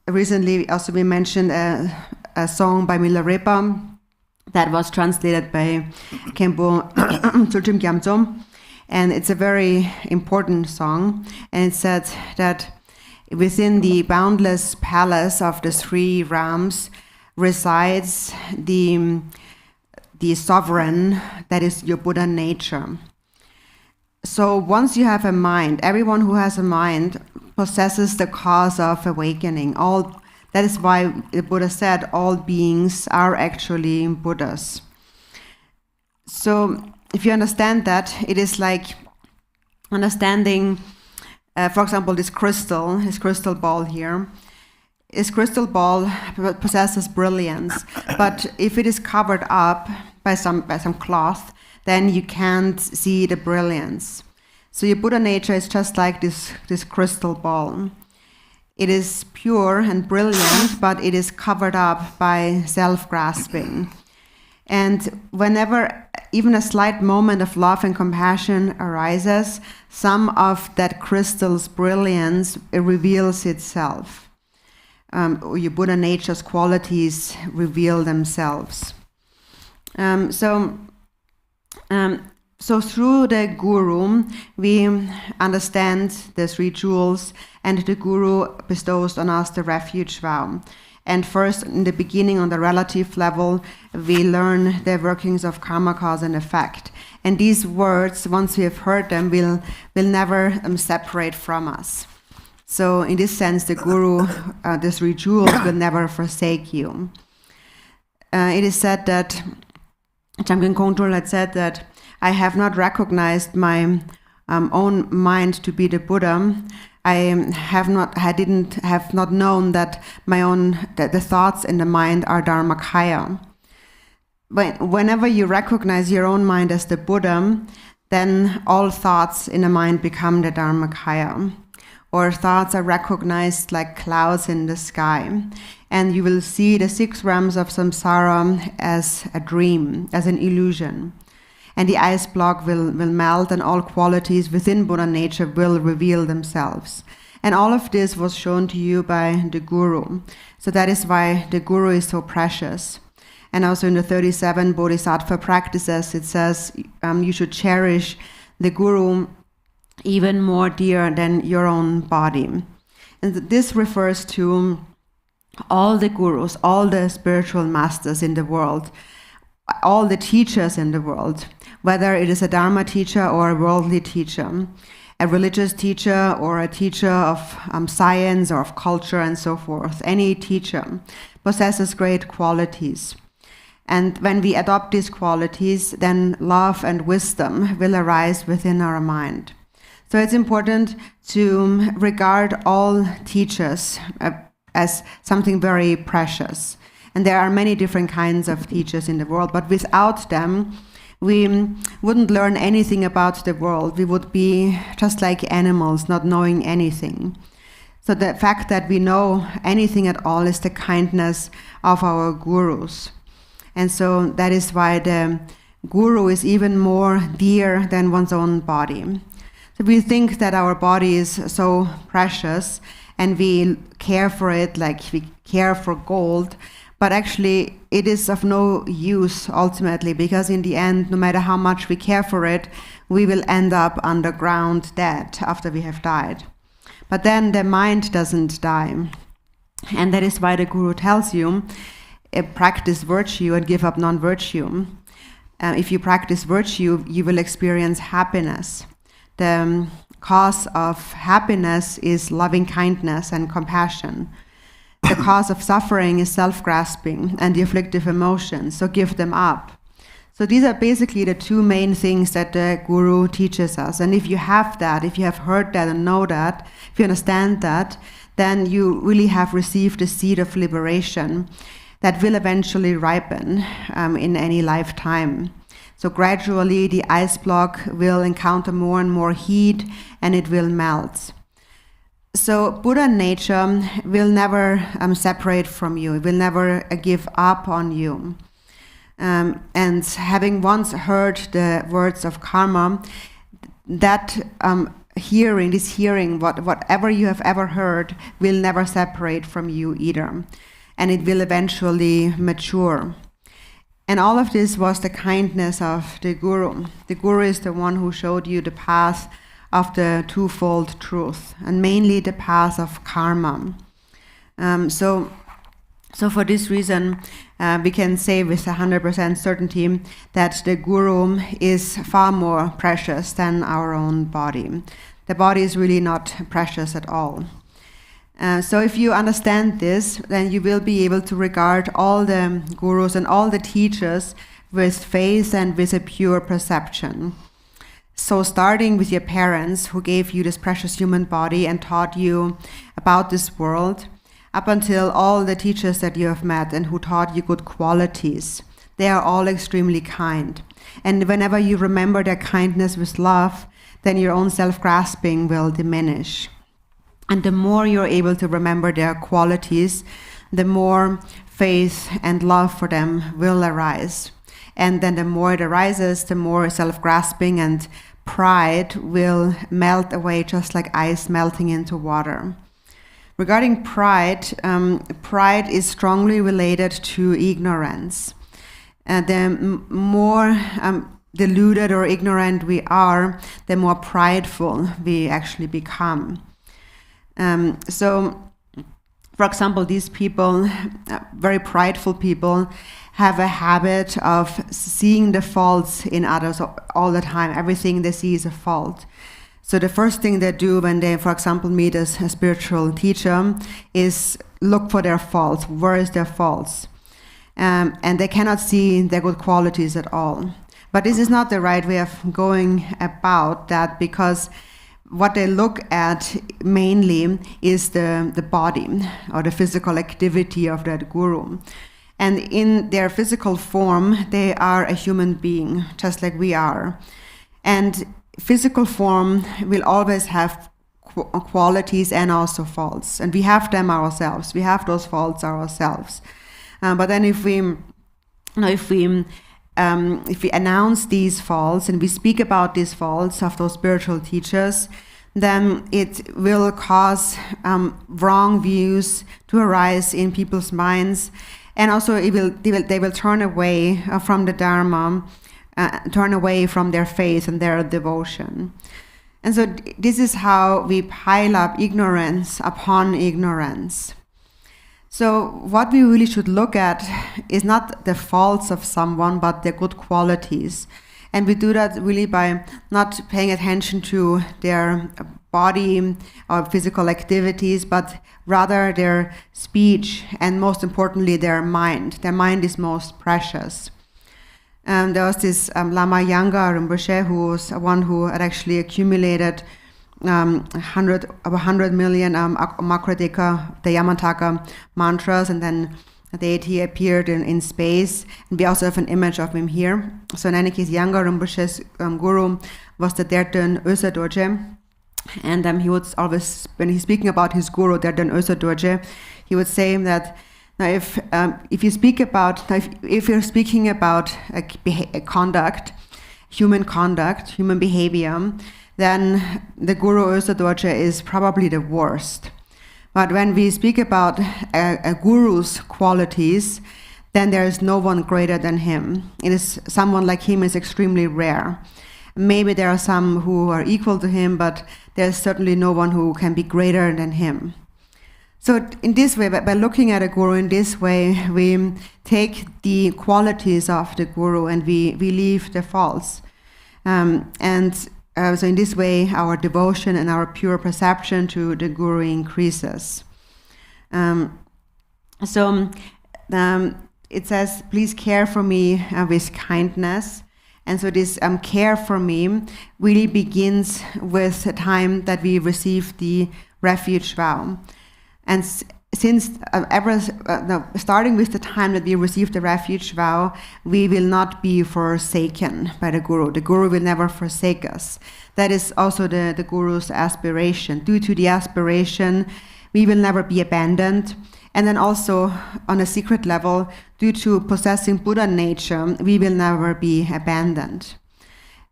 S6: Recently also we mentioned a song by Milarepa that was translated by Khenpo Tsulniy, and it's a very important song. And it said that within the boundless palace of the 3 realms resides the sovereign, that is your Buddha nature. So once you have a mind, everyone who has a mind possesses the cause of awakening. That is why the Buddha said all beings are actually Buddhas. So if you understand that, it is like understanding, for example, this crystal ball here. This crystal ball possesses brilliance, but if it is covered up by some cloth, then you can't see the brilliance. So your Buddha nature is just like this crystal ball. It is pure and brilliant, but it is covered up by self-grasping. And whenever even a slight moment of love and compassion arises, some of that crystal's brilliance reveals itself. Your Buddha nature's qualities reveal themselves. So through the Guru, we understand the 3 jewels, and the Guru bestows on us the refuge vow. And first, in the beginning, on the relative level, we learn the workings of karma, cause and effect. And these words, once we have heard them, will never separate from us. So in this sense, the Guru, the 3 jewels, will never forsake you. It is said that, Jamgon Kongtrul had said that, I have not recognized my own mind to be the Buddha. I have not known that the thoughts in the mind are Dharmakaya. But whenever you recognize your own mind as the Buddha, then all thoughts in the mind become the Dharmakaya. Or thoughts are recognized like clouds in the sky. And you will see the 6 realms of samsara as a dream, as an illusion. And the ice block will melt, and all qualities within Buddha nature will reveal themselves. And all of this was shown to you by the Guru. So that is why the Guru is so precious. And also in the 37 Bodhisattva practices, it says you should cherish the Guru even more dear than your own body. And this refers to all the Gurus, all the spiritual masters in the world, all the teachers in the world, whether it is a Dharma teacher or a worldly teacher, a religious teacher or a teacher of science or of culture and so forth. Any teacher possesses great qualities. And when we adopt these qualities, then love and wisdom will arise within our mind. So it's important to regard all teachers as something very precious. And there are many different kinds of teachers in the world, but without them, we wouldn't learn anything about the world. We would be just like animals, not knowing anything. So the fact that we know anything at all is the kindness of our gurus. And so that is why the guru is even more dear than one's own body. So We think that our body is so precious and we care for it like we care for gold, but actually it is of no use ultimately, because in the end, no matter how much we care for it, we will end up underground dead after we have died. But then the mind doesn't die. And that is why the Guru tells you, practice virtue and give up non-virtue. If you practice virtue, you will experience happiness. The cause of happiness is loving kindness and compassion. The cause of suffering is self-grasping and the afflictive emotions, so give them up. So these are basically the two main things that the Guru teaches us. And if you have that, if you have heard that and know that, if you understand that, then you really have received the seed of liberation that will eventually ripen in any lifetime. So gradually the ice block will encounter more and more heat and it will melt. So Buddha nature will never separate from you. It will never give up on you. And having once heard the words of karma, that hearing, whatever you have ever heard will never separate from you either. And it will eventually mature. And all of this was the kindness of the Guru. The Guru is the one who showed you the path of the twofold truth, and mainly the path of karma. So for this reason, we can say with 100% certainty that the Guru is far more precious than our own body. The body is really not precious at all. So if you understand this, then you will be able to regard all the gurus and all the teachers with faith and with a pure perception. So starting with your parents who gave you this precious human body and taught you about this world, up until all the teachers that you have met and who taught you good qualities, they are all extremely kind. And whenever you remember their kindness with love, then your own self-grasping will diminish. And the more you're able to remember their qualities, the more faith and love for them will arise. And then the more it arises, the more self-grasping and pride will melt away, just like ice melting into water. Regarding pride, pride is strongly related to ignorance. The more deluded or ignorant we are, the more prideful we actually become. So, for example, these people, very prideful people, have a habit of seeing the faults in others all the time. Everything they see is a fault. So the first thing they do when they, for example, meet a spiritual teacher is look for their faults. Where is their faults? And they cannot see their good qualities at all. But this is not the right way of going about that, because what they look at mainly is the body or the physical activity of that guru. And in their physical form, they are a human being, just like we are. And physical form will always have qualities and also faults. And we have them ourselves. We have those faults ourselves. But then if we announce these faults and we speak about these faults of those spiritual teachers, then it will cause wrong views to arise in people's minds, and also they will turn away from the Dharma, turn away from their faith and their devotion. And so this is how we pile up ignorance upon ignorance. So what we really should look at is not the faults of someone, but their good qualities. And we do that really by not paying attention to their body or physical activities, but rather their speech and most importantly their mind. Their mind is most precious. There was this Lama Jiga Rinpoche, who was one who had actually accumulated 100 million Makradeka, the Yamataka mantras, and then the deity appeared in space, and we also have an image of him here. So in any case, Jiga Rinpoche's guru was the Derten Öse Dorje, and he would always, when he's speaking about his guru, Derten Öse Dorje, he would say that now if you're speaking about conduct, human behavior, then the Guru Ösa Dorje is probably the worst. But when we speak about a guru's qualities, then there is no one greater than him. It is someone like him is extremely rare. Maybe there are some who are equal to him, but there's certainly no one who can be greater than him. So in this way, by looking at a guru in this way, we take the qualities of the guru and we leave the faults. So in this way, our devotion and our pure perception to the guru increases. It says, please care for me with kindness. And so this care for me really begins with the time that we receive the refuge vow. And since starting with the time that we receive the refuge vow, we will not be forsaken by the Guru. The Guru will never forsake us. That is also the Guru's aspiration. Due to the aspiration, we will never be abandoned. And then also, on a secret level, due to possessing Buddha nature, we will never be abandoned.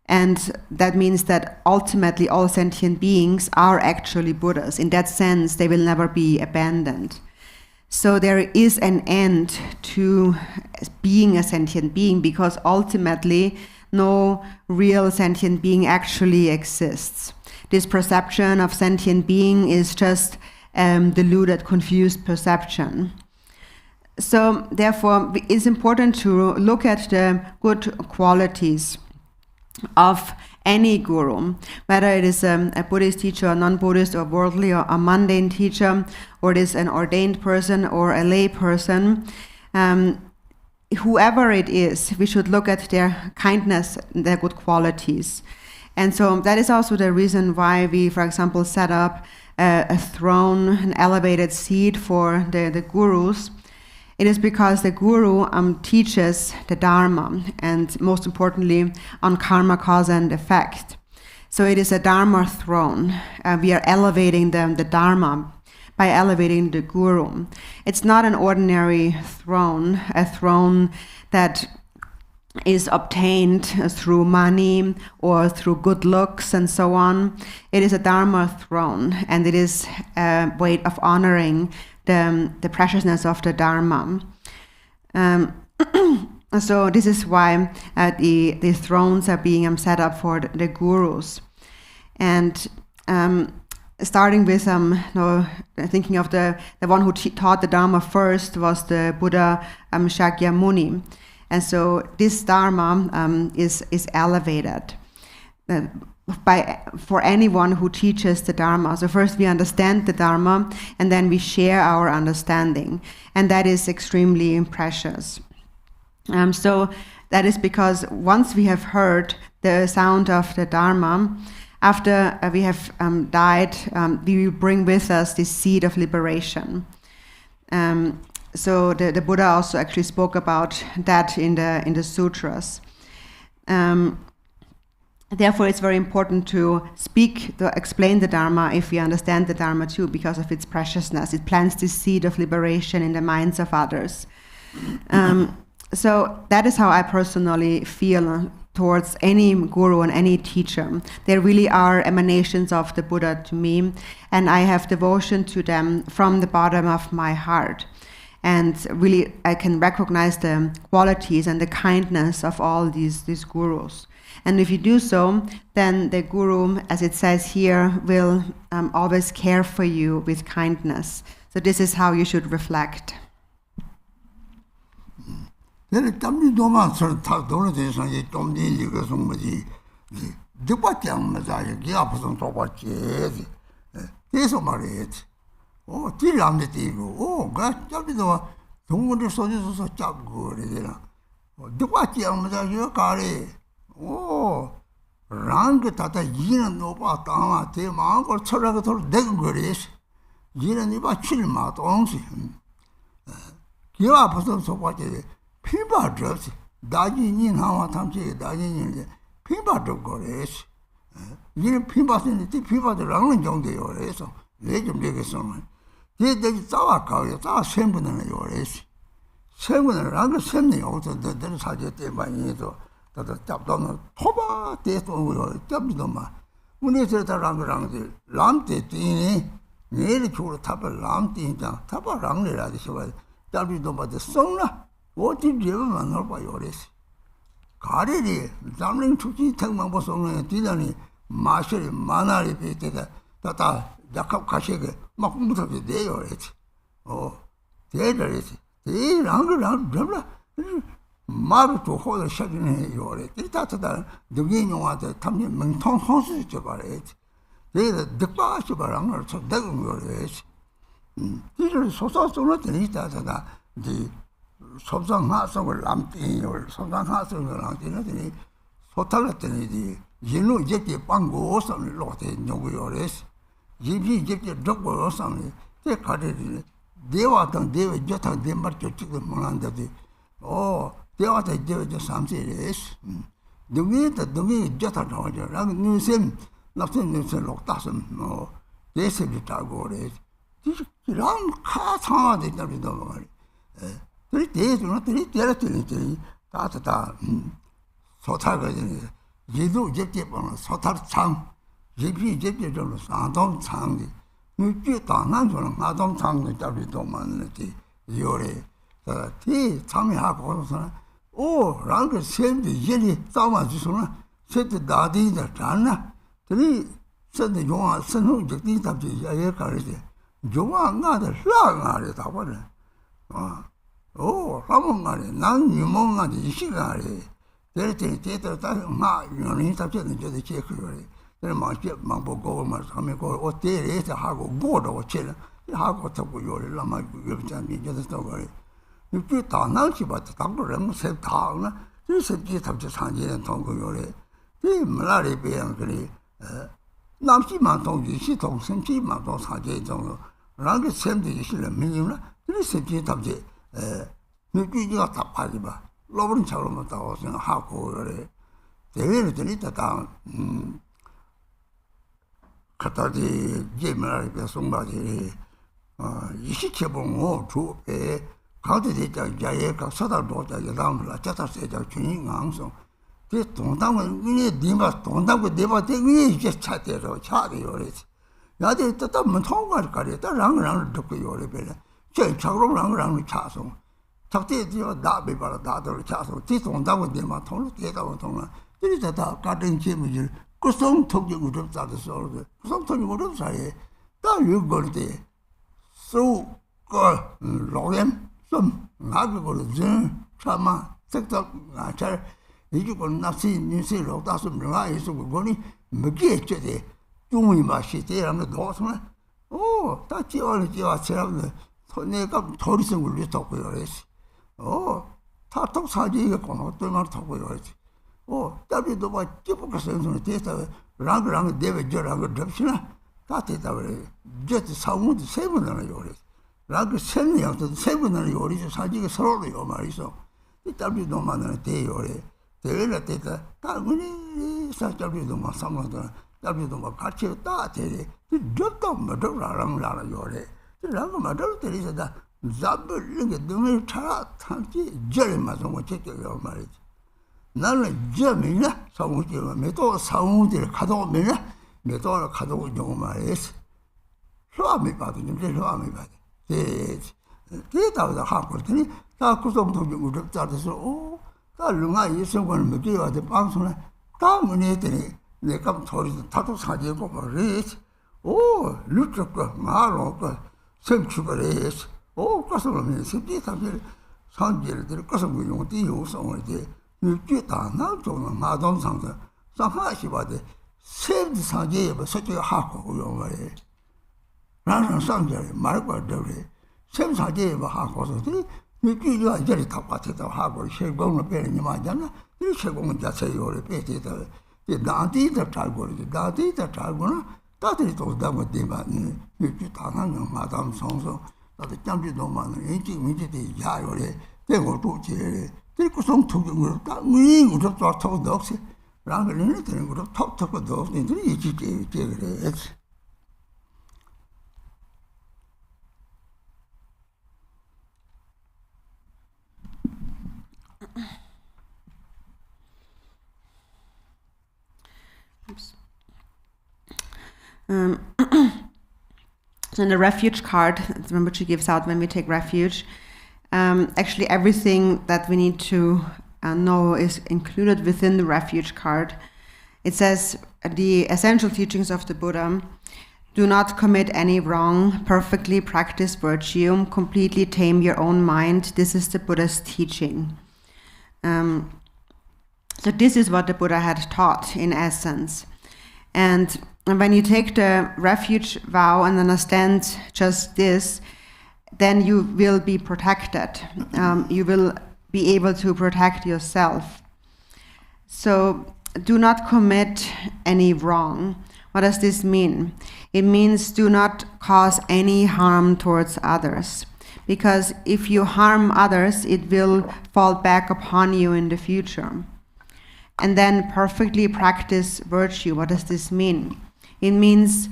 S6: And that means that ultimately all sentient beings are actually Buddhas. In that sense, they will never be abandoned. So there is an end to being a sentient being, because ultimately no real sentient being actually exists. This perception of sentient being is just deluded, confused perception. So therefore, it's important to look at the good qualities of any guru, whether it is a Buddhist teacher, a non-Buddhist, or worldly, or a mundane teacher, or it is an ordained person or a lay person. Whoever it is, we should look at their kindness, their good qualities. And so that is also the reason why we, for example, set up a throne, an elevated seat for the gurus. It is because the Guru teaches the Dharma, and most importantly, on karma, cause and effect. So it is a Dharma throne. We are elevating the Dharma by elevating the Guru. It's not an ordinary throne, a throne that is obtained through money or through good looks and so on. It is a Dharma throne, and it is a way of honoring the preciousness of the Dharma. So this is why the thrones are being set up for the gurus. And starting with thinking of the one who taught the Dharma first was the Buddha Shakyamuni. And so this Dharma is elevated for anyone who teaches the Dharma. So first we understand the Dharma, and then we share our understanding, and that is extremely precious. So that is because once we have heard the sound of the Dharma, after we have died, we will bring with us this seed of liberation. So the Buddha also actually spoke about that in the sutras. Therefore, it's very important to explain the Dharma if we understand the Dharma too, because of its preciousness. It plants this seed of liberation in the minds of others. So that is how I personally feel towards any guru and any teacher. They really are emanations of the Buddha to me, and I have devotion to them from the bottom of my heart. And really, I can recognize the qualities and the kindness of all these gurus. And if you do so, then the guru, as it says here, will always care for you with kindness. So this is how you should reflect.
S7: rang tata yin no ba ta te ma ko chora ko thor de gores yin ni ba chil ma tong si kiwa paso so ba je phi ba dros da ji yin ha wa tham che da yin yin phi ba dro gores yin phi ba sin ti phi ba de rang len jong de yo re so le jom de ge so ma de za wa ka yo za shen bu ne yo re si shen bu ne rang ge shen ne yo de sa je te ba yin so 다 잡다는 토바 대도 잡지도 마 문에서 랑랑데 람데 띠니 내리 주로 타바 람띠자 타바 랑레라디 시바 달비도 받아 송나 어디 제만 날 봐요 그래서 가리리 잠링 축지 택만 보송네 뒤다니 마셔리 마나리 베테다 다다 약합 가시게 막 무섭게 돼요 그래서 대들이지 대랑랑 잡라 마루 또 호를 셔주네 요래 일타다 능인용한테 탐니 멍통 호수 줘 봐야지 내가 득바시 바랑을 쳐 대금 요래지 이를 소소소로 되니다다가 이제 소상하성을 남띠요 소상하성을 남띠는 소탈했더니 인로 이제 빵고선을 놓대 놓고 요래지 이비 이제 drubwang 때 가리리 대화당 대외 저당 대말 저쪽도 못한다지 대화다 이제 삼세레스 능이 저당 나오죠 랑 누셈 나쁜 누셈 loktasım 대세를 따고 그래 이런 카상화 된다고 말이 그리 대주는 들이 다다 소탈거든요 예도 이제 보는 소탈창 예비 이제 좀 상동창이 누지 당한저는 마동창이 잡기도 많은데 요래 티 참여하고서 랑그 셈이 예리 싸워주서는 세트 나디다잖아 들이 선대 용아 선호 적디 답지 야예 가르지 용아 나들 라가래 다 버려 라몬가래 난 유몽가래 이 시간에 대대 대다 마 연이 답지는 저도 체크를 그래 망보고 말하면 그 어때에서 하고 뭐도 어째는 하고 듣고 요를 라마 요점이 저도 그래 이게 다 나지 봐도 당도는 세 다나 이 새끼 답지 상제는 통고 요래 이 말이 배양 그래 남지만 통지 시통 생기만 도 상제 정도 라게 셈지 실은 민이나 이 새끼 답지 느끼기가 답하지 봐 로브는 처럼 다 하고 그래 대회를 드리다 다 카타디 제메라리 배송바지 이시체봉 주에 가드대자 야예가 서달도 자기 남라 자타세자 중앙성 그 동당은 이게 니마 동당고 네바 대위 이제 차대로 차대요 그래서 야들 뜻하면 통과할 거리 랑랑 듣고 요래 배래 제 차로랑랑 차송 작대지가 나비 봐라 나들 차송 뒤 동당고 네마 통로 대다고 통나 이리다 가든 재미를 그성 통역을 좀 짜서 그성 통역을 사이에 다 요거데 소가 로렘 좀 나그걸 좀 참아 색적 잘 이거는 납시 뉴스로 다서 뭐가 있어 그거니 먹게 했지 중이 맛이 대라면 도서는 다 지어지와 제가 내가 도리성을 위해서 그랬지 타톡 사지가 거는 때만 타고 그랬지 답이도 봐 찌뿌가 선수는 대서 랑랑 대베 저랑 접시나 다 대다 그래 저도 사무도 세분을 요래 랑그 세명도 세분을 요리 사지가 서로로 요 말이죠 이 답이도 만나는 대요래 대회를 때다 당연히 사잡이도 막 상관도 답이도 막 같이 다 대리 저도 뭐라랑 요래 랑그 말을 때리다 잡을 게 너무 차 탄지 저리 맞아 뭐 제껴요 말이지 나는 저미나 사무지가 매도 사무들 가도면은 매도 가도 좀 말이지 소함이 봐도 좀 소함이 봐도 대다다 하고 그랬더니 다 구성도 좀 어렵다서 다 릉아 이성을 먹게 와도 방송에 다 문의했더니 내가 소리도 다도 사지고 말이지 루트가 말로 생축을 가서는 쉽게 답을 산지를 들 가서 무용 띠요성을 돼 유지다 나도는 마동상도 상하시바데 세드 산지에 서지가 하고 요 말이에요 나는 상자를 말과 되래 샘사지에 하고서 유지가 이제 다 같이도 하고 세공을 빼는 맞잖아 이 세공은 자세요를 빼지다 나한테도 잘 거리지 나한테도 잘 거나 다들 또 담고 되면 유지 당하는 마담 성소 나도 잠지도 많은 인지 민지대 야요래 되고 또 제래 그리고 성토경으로 딱 우리도 또 터도 없이 라면을 되는 거로 톡톡도 없는 들이 이제 그래
S6: Oops. So in the refuge card, Rinpoche gives out when we take refuge, actually everything that we need to know is included within the refuge card. It says, the essential teachings of the Buddha: do not commit any wrong, perfectly practice virtue, completely tame your own mind. This is the Buddha's teaching. So this is what the Buddha had taught in essence. And when you take the refuge vow and understand just this, then you will be protected. You will be able to protect yourself. So do not commit any wrong. What does this mean? It means do not cause any harm towards others. Because if you harm others, it will fall back upon you in the future. And then perfectly practice virtue. What does this mean? It means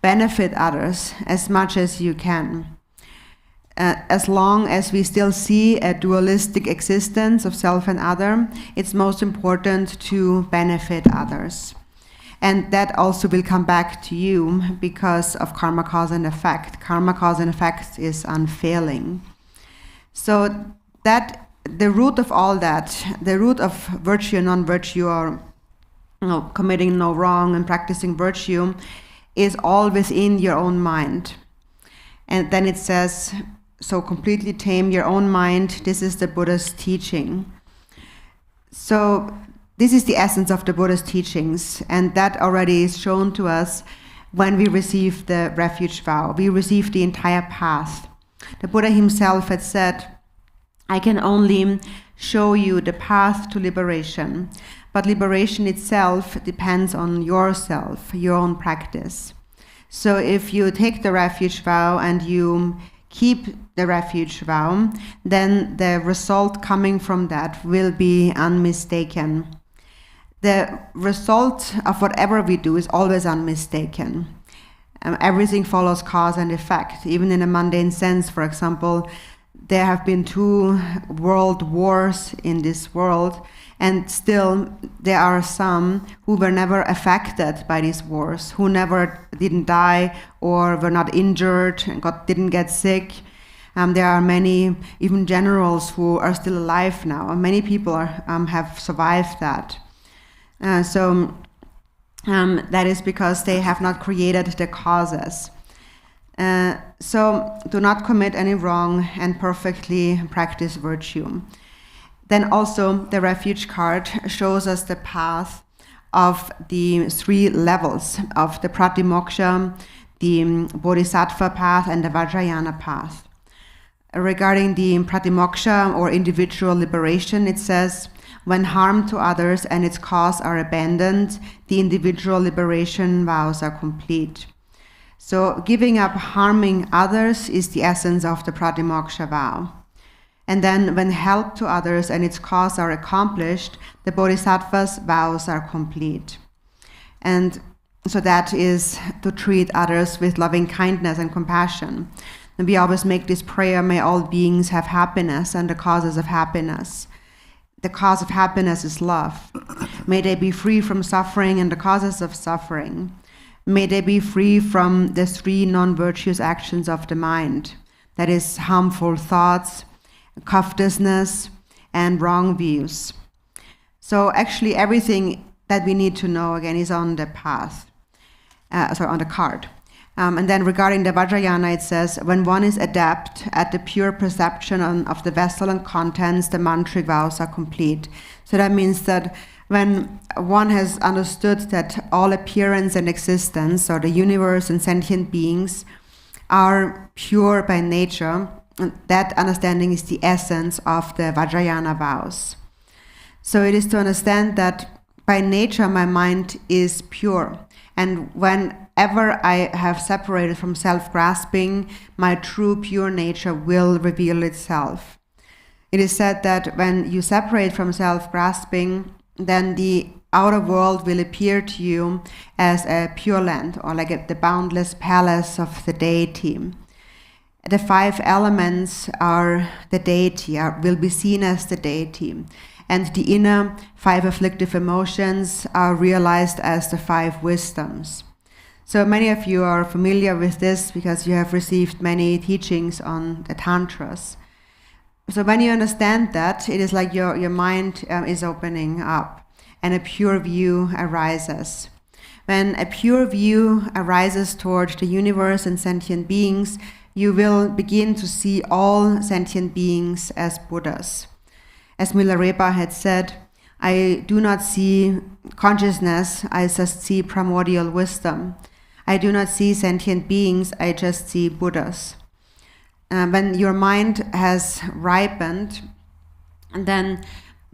S6: benefit others as much as you can. As long as we still see a dualistic existence of self and other, it's most important to benefit others. And that also will come back to you because of karma, cause and effect. Karma, cause and effect is unfailing. So that the root of all that, the root of virtue and non-virtue, or committing no wrong and practicing virtue, is all within your own mind. And then it says, so completely tame your own mind. This is the Buddha's teaching. So this is the essence of the Buddha's teachings, and that already is shown to us when we receive the refuge vow. We receive the entire path. The Buddha himself had said, I can only show you the path to liberation, but liberation itself depends on yourself, your own practice. So if you take the refuge vow and you keep the refuge vow, then the result coming from that will be unmistaken. The result of whatever we do is always unmistaken. Everything follows cause and effect. Even in a mundane sense, for example, there have been 2 world wars in this world, and still there are some who were never affected by these wars, who didn't die or were not injured and didn't get sick. There are many, even generals, who are still alive now. Many people have survived that. So that is because they have not created the causes. So do not commit any wrong and perfectly practice virtue. Then also the refuge card shows us the path of the 3 levels of the Pratimoksha, the Bodhisattva path, and the Vajrayana path. Regarding the Pratimoksha, or individual liberation, it says, when harm to others and its cause are abandoned, the individual liberation vows are complete. So giving up harming others is the essence of the Pratimoksha vow. And then when help to others and its cause are accomplished, the Bodhisattva's vows are complete. And so that is to treat others with loving kindness and compassion. And we always make this prayer, may all beings have happiness and the causes of happiness. The cause of happiness is love. May they be free from suffering and the causes of suffering. May they be free from the 3 non-virtuous actions of the mind. That is harmful thoughts, covetousness, and wrong views. So actually everything that we need to know, again, is on the path, on the card. And then regarding the Vajrayana, it says, when one is adept at the pure perception of the vessel and contents, the mantric vows are complete. So that means that when one has understood that all appearance and existence, or the universe and sentient beings, are pure by nature, that understanding is the essence of the Vajrayana vows. So it is to understand that by nature my mind is pure, and whenever I have separated from self-grasping, my true pure nature will reveal itself. It is said that when you separate from self-grasping, then the outer world will appear to you as a pure land, or like the boundless palace of the deity. The 5 elements are the deity, will be seen as the deity. And the inner 5 afflictive emotions are realized as the 5 wisdoms. So many of you are familiar with this because you have received many teachings on the Tantras. So when you understand that, it is like your mind is opening up and a pure view arises. When a pure view arises toward the universe and sentient beings, you will begin to see all sentient beings as Buddhas. As Milarepa had said, I do not see consciousness, I just see primordial wisdom. I do not see sentient beings, I just see Buddhas. When your mind has ripened, then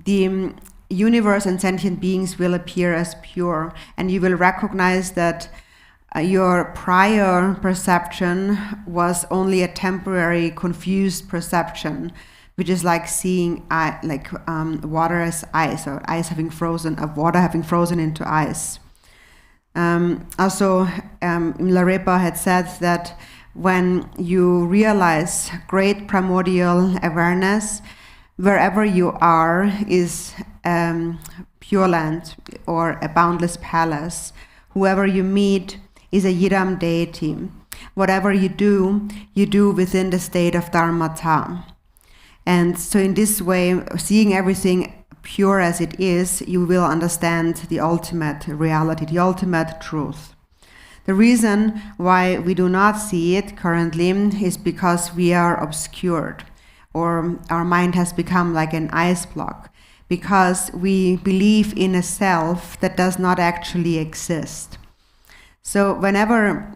S6: the universe and sentient beings will appear as pure, and you will recognize that your prior perception was only a temporary, confused perception, which is like seeing water as ice, or water having frozen into ice. Also, Milarepa had said that when you realize great primordial awareness, wherever you are is Pure Land or a boundless palace. Whoever you meet is a Yidam deity. Whatever you do within the state of Dharmata. And so in this way, seeing everything pure as it is, you will understand the ultimate reality, the ultimate truth. The reason why we do not see it currently is because we are obscured, or our mind has become like an ice block, because we believe in a self that does not actually exist. So whenever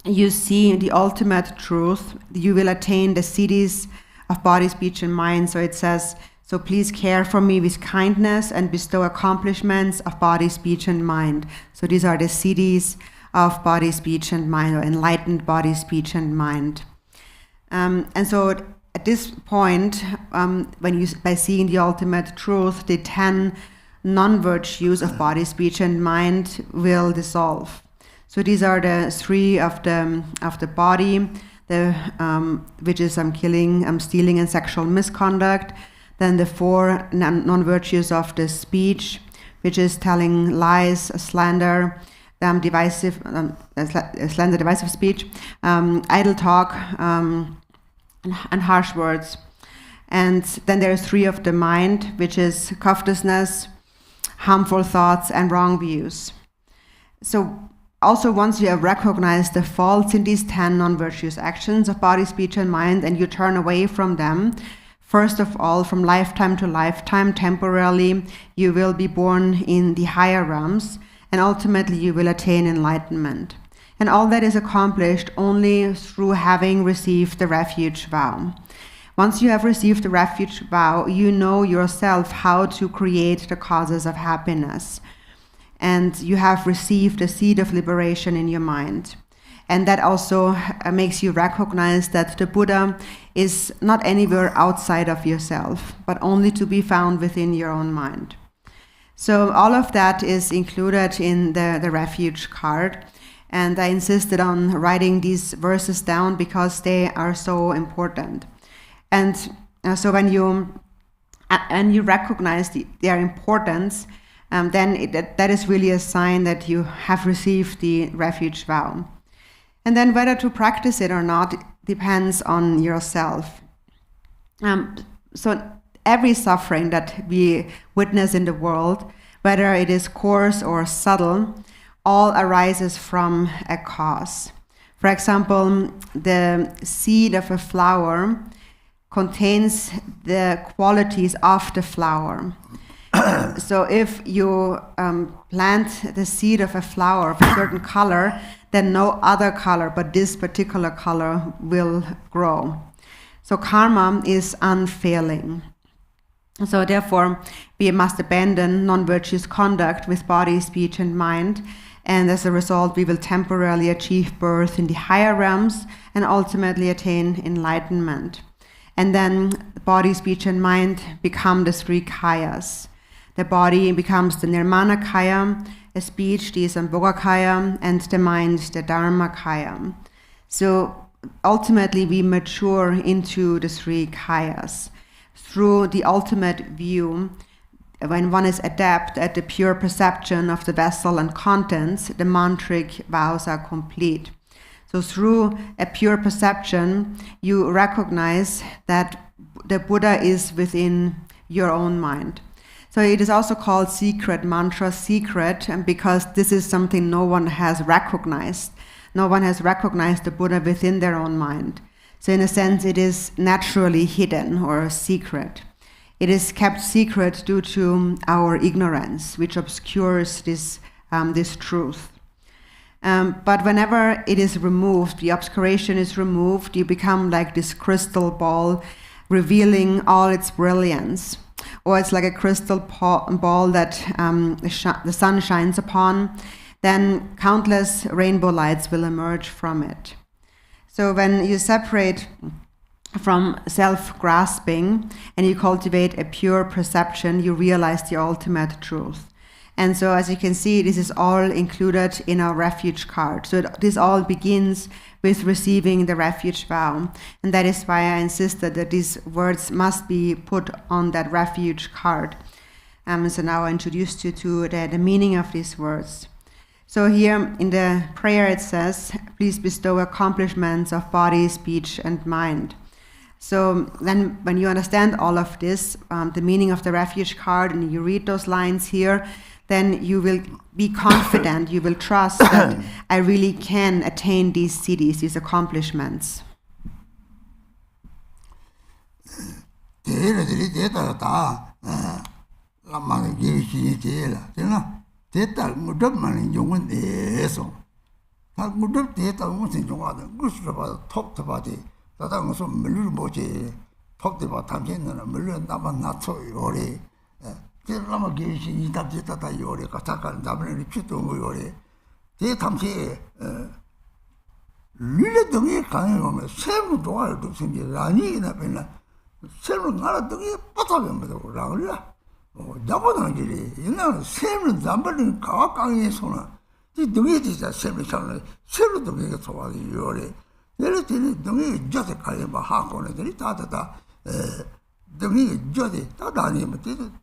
S6: you see the ultimate truth, you will attain the cities of body, speech, and mind. So it says, so please care for me with kindness and bestow accomplishments of body, speech, and mind. So these are the cities of body, speech, and mind, or enlightened body, speech, and mind. And so at this point, by seeing the ultimate truth, the 10 non-virtues of body, speech, and mind will dissolve. So these are the 3 of the body, which is killing, stealing, and sexual misconduct. Then the 4 non-virtues of the speech, which is telling lies, slander, divisive speech, idle talk, and harsh words. And then there are 3 of the mind, which is covetousness, harmful thoughts, and wrong views. So also, once you have recognized the faults in these 10 non-virtuous actions of body, speech, and mind, and you turn away from them, first of all, from lifetime to lifetime, temporarily, you will be born in the higher realms, and ultimately you will attain enlightenment. And all that is accomplished only through having received the refuge vow. Once you have received the refuge vow, you know yourself how to create the causes of happiness. And you have received the seed of liberation in your mind. And that also makes you recognize that the Buddha is not anywhere outside of yourself, but only to be found within your own mind. So all of that is included in the refuge card. And I insisted on writing these verses down because they are so important. And so when you recognize their importance, then that is really a sign that you have received the refuge vow. And then whether to practice it or not depends on yourself. So every suffering that we witness in the world, whether it is coarse or subtle, all arises from a cause. For example, the seed of a flower contains the qualities of the flower. So if you plant the seed of a flower of a certain color, then no other color but this particular color will grow. So karma is unfailing. So therefore, we must abandon non-virtuous conduct with body, speech, and mind. And as a result, we will temporarily achieve birth in the higher realms and ultimately attain enlightenment. And then body, speech, and mind become the 3 kayas. The body becomes the nirmana kaya, the speech, the sambhoga kaya, and the mind, the dharma kaya. So ultimately, we mature into the 3 kayas. Through the ultimate view, when one is adept at the pure perception of the vessel and contents, the mantric vows are complete. So through a pure perception, you recognize that the Buddha is within your own mind. So it is also called secret mantra, secret, and because this is something no one has recognized. No one has recognized the Buddha within their own mind. So in a sense, it is naturally hidden or secret. It is kept secret due to our ignorance, which obscures this truth. But whenever it is removed, the obscuration is removed, you become like this crystal ball, revealing all its brilliance. Or it's like a crystal ball that the sun shines upon, then countless rainbow lights will emerge from it. So when you separate from self-grasping and you cultivate a pure perception, you realize the ultimate truth. And so as you can see, this is all included in our refuge card. So this all begins with receiving the refuge vow. And that is why I insisted that these words must be put on that refuge card. So now I introduced you to the meaning of these words. So here in the prayer it says, please bestow accomplishments of body, speech, and mind. So then when you understand all of this, the meaning of the refuge card, and you read those lines here, then you will be confident, you will trust that I really can attain these siddhis, these accomplishments.
S7: Lama Cherishing Tata Yore, Kataka, Dzambhala, Chutungu Yore. They come here. Really don't get kind of several dollars to send you Rani in a penna. Several dollars to get Patabim with the Rangla. Or Dzambhala, you know, several Dzambhala in Kawakang Sona. The Dugit is a several channel, several to get to all the Yore. There is doing just a kind of a half on it, Tata. The Jody, Tadani,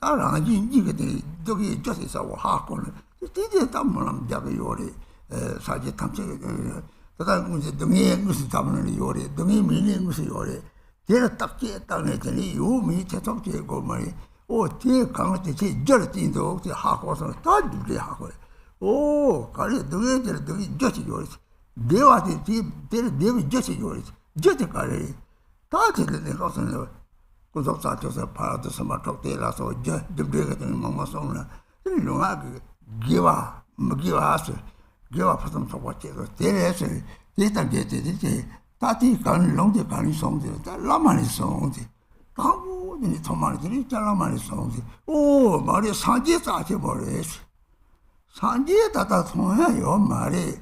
S7: Tarangi, Dogi, Justice of Hakon, the Tamulam Javiori, Sajitam, the me was Taman Yori, the me meaning was Yori. There Taki, Tanetani, you meet a talk to your gold Oh, dear, come to say, Jolly into the Hakos and Tad the Hakor. Oh, Kari, the Justice yours. They are the Justice yours. Justice Kari. Tati the Hosan. Because of part of some talk there, so just the bigger than Mamma Sona. You know, give up for some what there is a data get it. Tati can long the can song, the Lama is song. How in the Tomari, the Lama is song. Oh, Maria Sanjit Archibores. Sanjit Tata Toya, your Mari,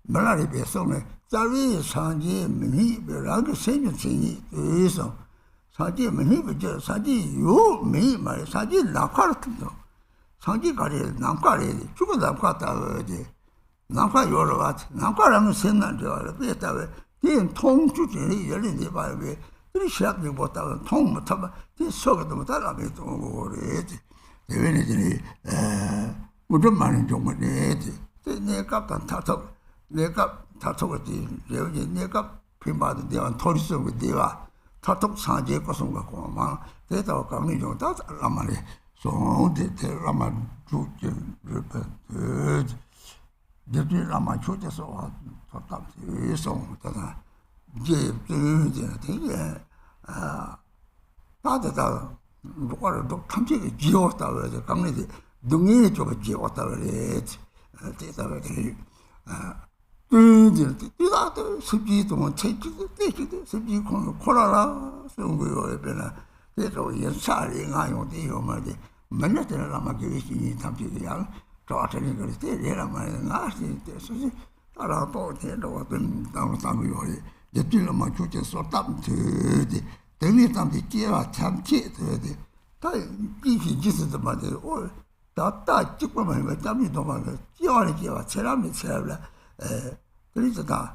S7: Malari Besone, Tari Sanji, Mini, Berag, Saint is so. Saji many just Saji, you, me, my Saji Nakarto. Saji got it, Namkari, Chukadamkata, Namka Yorovat, Namkaram Senna, the then Tom to the Yelling by way. They shot me what I Tom Mataba, this socket of Matara over it. The Veneti, Mudaman in Jomani, the neck up and tato, neck up, tato, the neck up, Pimba, the Antonis with Deva. Tatok Sanjay Kosonga Koma, they talk coming on that Lamari. So the Lama the Lama Chutas or song that Tata, what a country Giota, the community, the minute of a Giota, Subject to take it, subject on Corala, so we were better. There's always sorry, I want the Omadi. Manata Lama Cherishing something young, totally going to stay there. I'm nasty. I thought it was down some the Lama Chucha sort up to the Tell something here, some kid. If you just the mother, or that took my tummy, no one. You only give a ceramic cellar. There is a guy,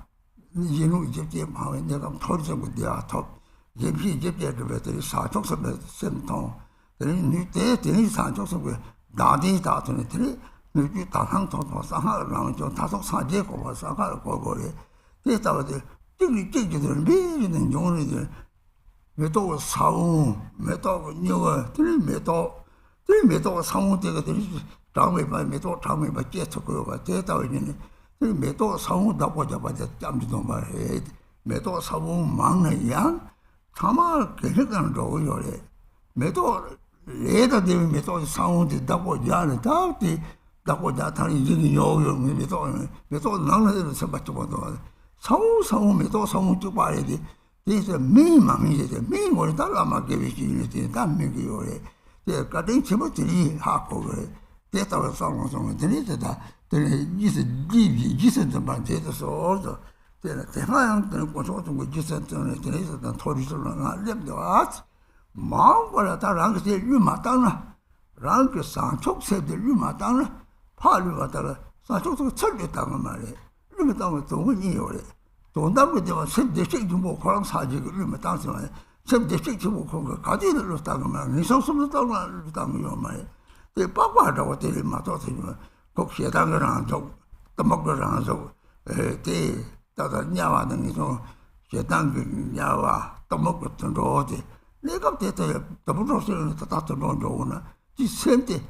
S7: you know, Jim, how I never told them with their top. Jim, the veteran, so I talked about the same tone. Tenzin Sancho, Dadi Datun, Tahang Toto, Sangha, Ranjo, Tato Sanjeko, Sangha, Gogore. They thought the Jiggy, being in Joni, Metal Sound, Metal Newer, 3 metal sound, Tommy by metal, Tommy by Jet to go over, Teta in it. Metal sound, that was about the jumped on my head. Metal sound, Mana Yang, Tama, Kegan, do your metal. Later, the metal sound, that was Yan, that was that time in your metal, none of the Sabato. So metal sound to buy it. This is a mean mammy, the mean was that Lama gave it in that make you. The Cadin Timothy half over it. That our song on the later that then is a decent about data so also. Then the high was also with decent on the later than Torison left the arts. Mom, what at rank said, you matana. Rank Sancho said the Rumatana. Party water, Sancho took the tongue of Mary. Rumatana to win you. Don't that with them, send the shake to walk around Sajik Rumatana. Send the shake to walk on the Cadilla Rustagaman. He saw some of the tongue of my. The Papa, what they matosing. Cook Shetangaranzo, the Mogaranzo, they that are Nava than his own. Shetang Yava, the Mogotan Rodi. They got the Buddha, the Tata Ronda. He sent it.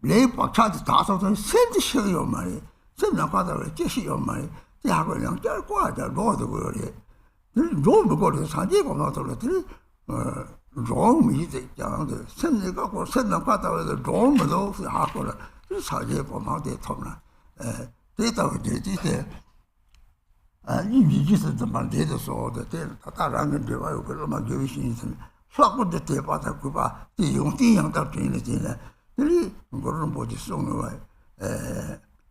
S7: Lay for charge the Tata, send the show your money. Send the father, Jessie your money. They have a young girl, quite a Lord of the world. Don't go to San Diego, not of the wrong music, young. Send the couple, send the father with the drum of those Hakura. This is how they come out there, Tomna. They thought they did there. And you just the mandate so that they are running the way over my Cherishing. Flock with the tape at the Cuba, the young doctrine is in there. The Garchen Rinpoche song away.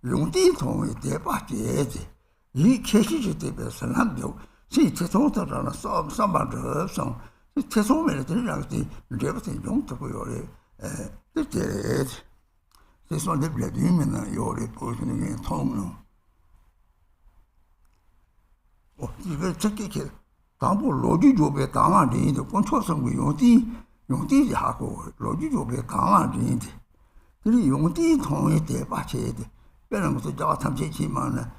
S7: Young Tea told me the party. He catches the best and Hamdo. See, Teton on a somebody song. It's so many things like everything young to go. This one, the blood women are your reporting against home. You will check it. Tambo Lodi Jobe Tamadi, the control song with Yonti Hako, Lodi Jobe Tamadi. The Yonti Tong it there, Bachet. Better to Jatam Chimana.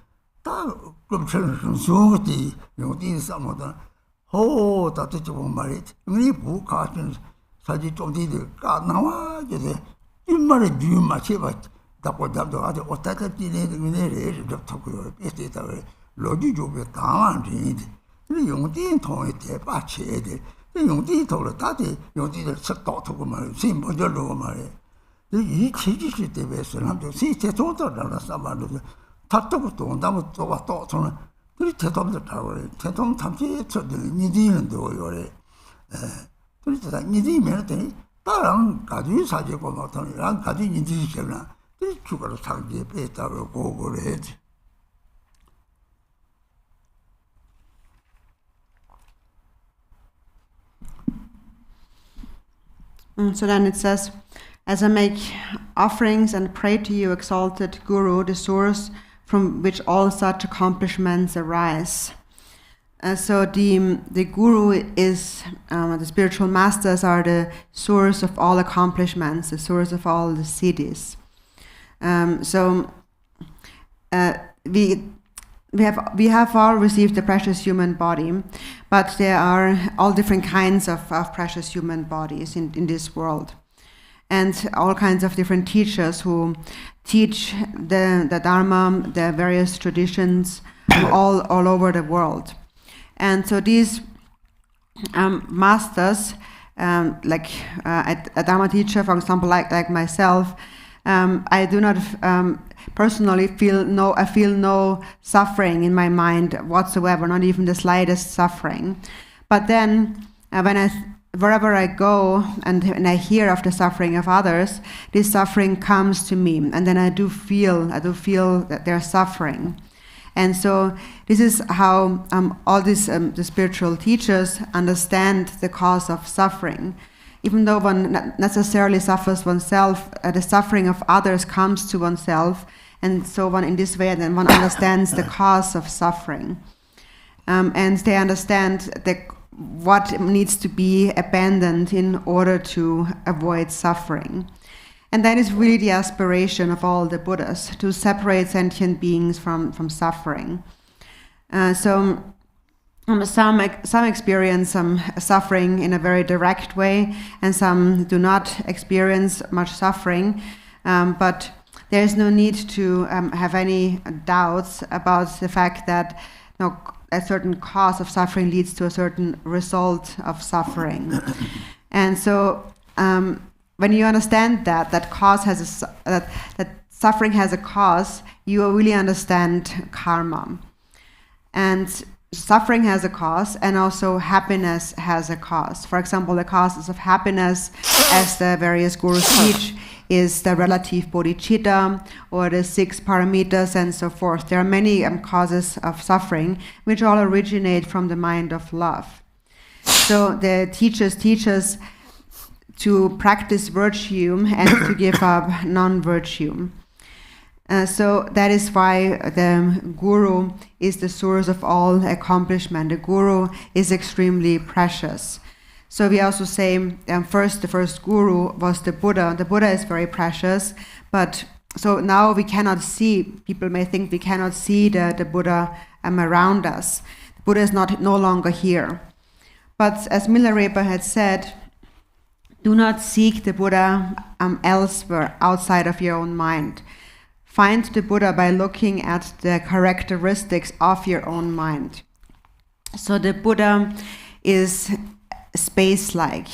S7: Club children, so the Yonti some of them. Oh, that is one married. Many poor cartons, Saji Tondi, the Garnawa, you married you much, but that was the other or that in of Tokyo, estate away. Lodi Jobe Tamadi. The Yonti Tong it there, Bachet. The Yonti told the Tati, Yonti the Sato to my simple Jolo. The teaches it the best and to see Teton than somebody. Tato, Damo thoughts on the Teton the tower, Teton Tamsi, the Nidian do your. Nidi Merity, Tarang, Kadu Sajiko Mountain, Kadi Nidi, the sugar sangi, Peter will go over head.
S6: So then it says, as I make offerings and pray to you, exalted Guru, the source from which all such accomplishments arise. So the Guru is, the spiritual masters are the source of all accomplishments, the source of all the siddhis. We have all received the precious human body, but there are all different kinds of precious human bodies in this world. And all kinds of different teachers who teach the Dharma, the various traditions, all over the world. And so these masters, like a Dharma teacher, for example, like myself, I do not personally feel no suffering in my mind whatsoever, not even the slightest suffering. But then, wherever I go and I hear of the suffering of others, this suffering comes to me, and then I do feel that they're suffering. And so this is how all these the spiritual teachers understand the cause of suffering. Even though one not necessarily suffers oneself, the suffering of others comes to oneself, and so one in this way then one understands the cause of suffering. And they understand what needs to be abandoned in order to avoid suffering. And that is really the aspiration of all the Buddhas, to separate sentient beings from suffering. Some experience some suffering in a very direct way, and some do not experience much suffering. But there is no need to have any doubts about the fact that a certain cause of suffering leads to a certain result of suffering. And so when you understand that cause has that suffering has a cause, you really understand karma. And suffering has a cause, and also happiness has a cause. For example, the causes of happiness, as the various gurus teach, is the relative bodhicitta, or the 6 paramitas, and so forth. There are many causes of suffering, which all originate from the mind of love. So the teachers teach us to practice virtue and to give up non-virtue. So that is why the guru is the source of all accomplishment. The guru is extremely precious. So we also say the first guru was the Buddha. The Buddha is very precious, but so now we cannot see, people may think we cannot see the Buddha around us. The Buddha is no longer here. But as Milarepa had said, do not seek the Buddha elsewhere, outside of your own mind. Find the Buddha by looking at the characteristics of your own mind. So the Buddha is space-like.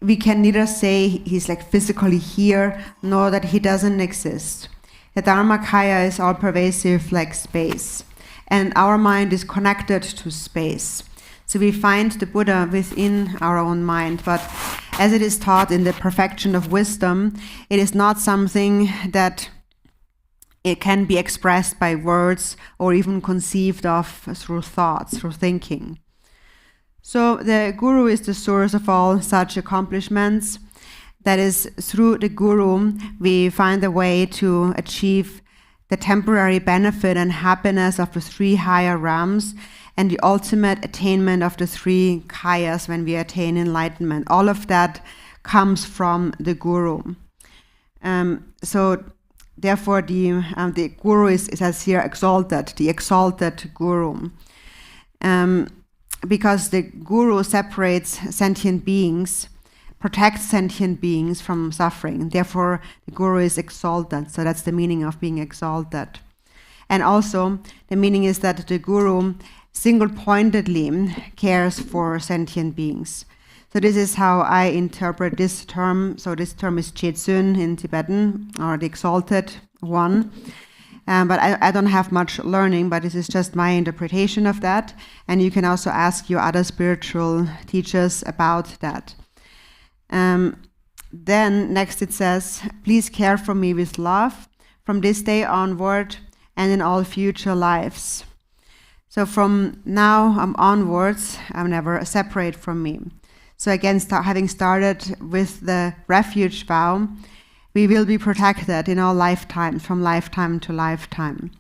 S6: We can neither say he's like physically here, nor that he doesn't exist. The Dharmakaya is all-pervasive like space, and our mind is connected to space. So we find the Buddha within our own mind, but as it is taught in the Perfection of Wisdom, it is not something that it can be expressed by words or even conceived of through thoughts, through thinking. So the Guru is the source of all such accomplishments. That is, through the Guru, we find a way to achieve the temporary benefit and happiness of the 3 higher realms and the ultimate attainment of the 3 kayas when we attain enlightenment. All of that comes from the Guru. So therefore, the Guru is as here exalted, the exalted Guru. Because the Guru separates sentient beings, protects sentient beings from suffering. Therefore, the Guru is exalted. So that's the meaning of being exalted. And also, the meaning is that the Guru single-pointedly cares for sentient beings. So this is how I interpret this term. So this term is Tenzin in Tibetan, or the exalted one. But I don't have much learning, but this is just my interpretation of that. And you can also ask your other spiritual teachers about that. Then next it says, please care for me with love from this day onward and in all future lives. So from now onwards, I'm never separate from me. So again, having started with the refuge vow, we will be protected in all lifetimes, from lifetime to lifetime.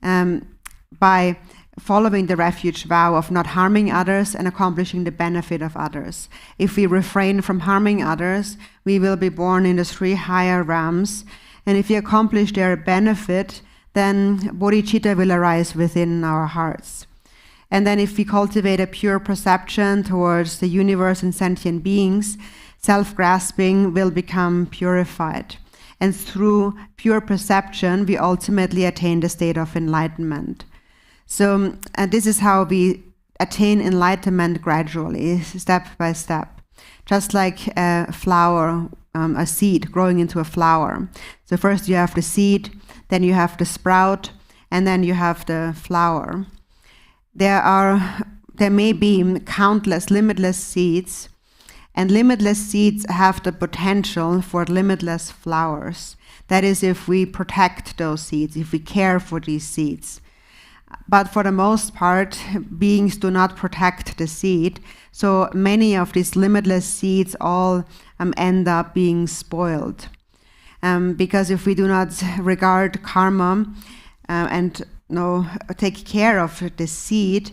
S6: By following the refuge vow of not harming others and accomplishing the benefit of others. If we refrain from harming others, we will be born in the 3 higher realms. And if we accomplish their benefit, then bodhicitta will arise within our hearts. And then if we cultivate a pure perception towards the universe and sentient beings, self-grasping will become purified. And through pure perception, we ultimately attain the state of enlightenment. So this is how we attain enlightenment gradually, step by step. Just like a flower, a seed growing into a flower. So first you have the seed, then you have the sprout, and then you have the flower. There may be countless, limitless seeds, and limitless seeds have the potential for limitless flowers. That is, if we protect those seeds, if we care for these seeds. But for the most part, beings do not protect the seed, so many of these limitless seeds all end up being spoiled. Because if we do not regard karma and take care of the seed,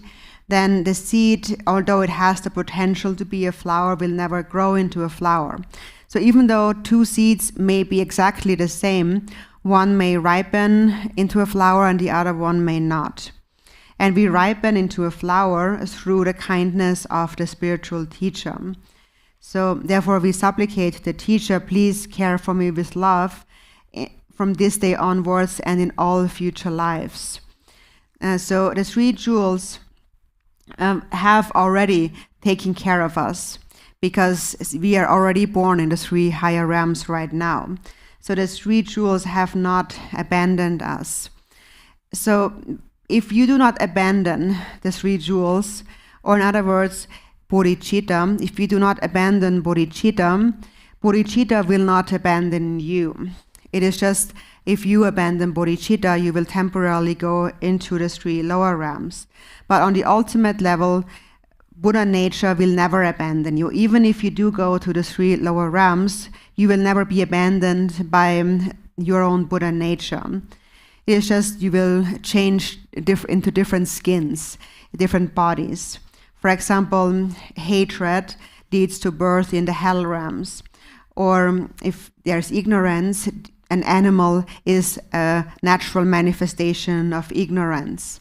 S6: then the seed, although it has the potential to be a flower, will never grow into a flower. So even though two seeds may be exactly the same, one may ripen into a flower and the other one may not. And we ripen into a flower through the kindness of the spiritual teacher. So therefore we supplicate the teacher, please care for me with love from this day onwards and in all future lives. So the three jewels have already taken care of us, because we are already born in the three higher realms right now. So the three jewels have not abandoned us. So if you do not abandon the three jewels, or in other words, bodhicitta, if you do not abandon bodhicitta, bodhicitta will not abandon you. It is just, if you abandon bodhicitta, you will temporarily go into the three lower realms. But on the ultimate level, Buddha nature will never abandon you. Even if you do go to the three lower realms, you will never be abandoned by your own Buddha nature. It's just you will change into different skins, different bodies. For example, hatred leads to birth in the hell realms. Or if there's ignorance, an animal is a natural manifestation of ignorance.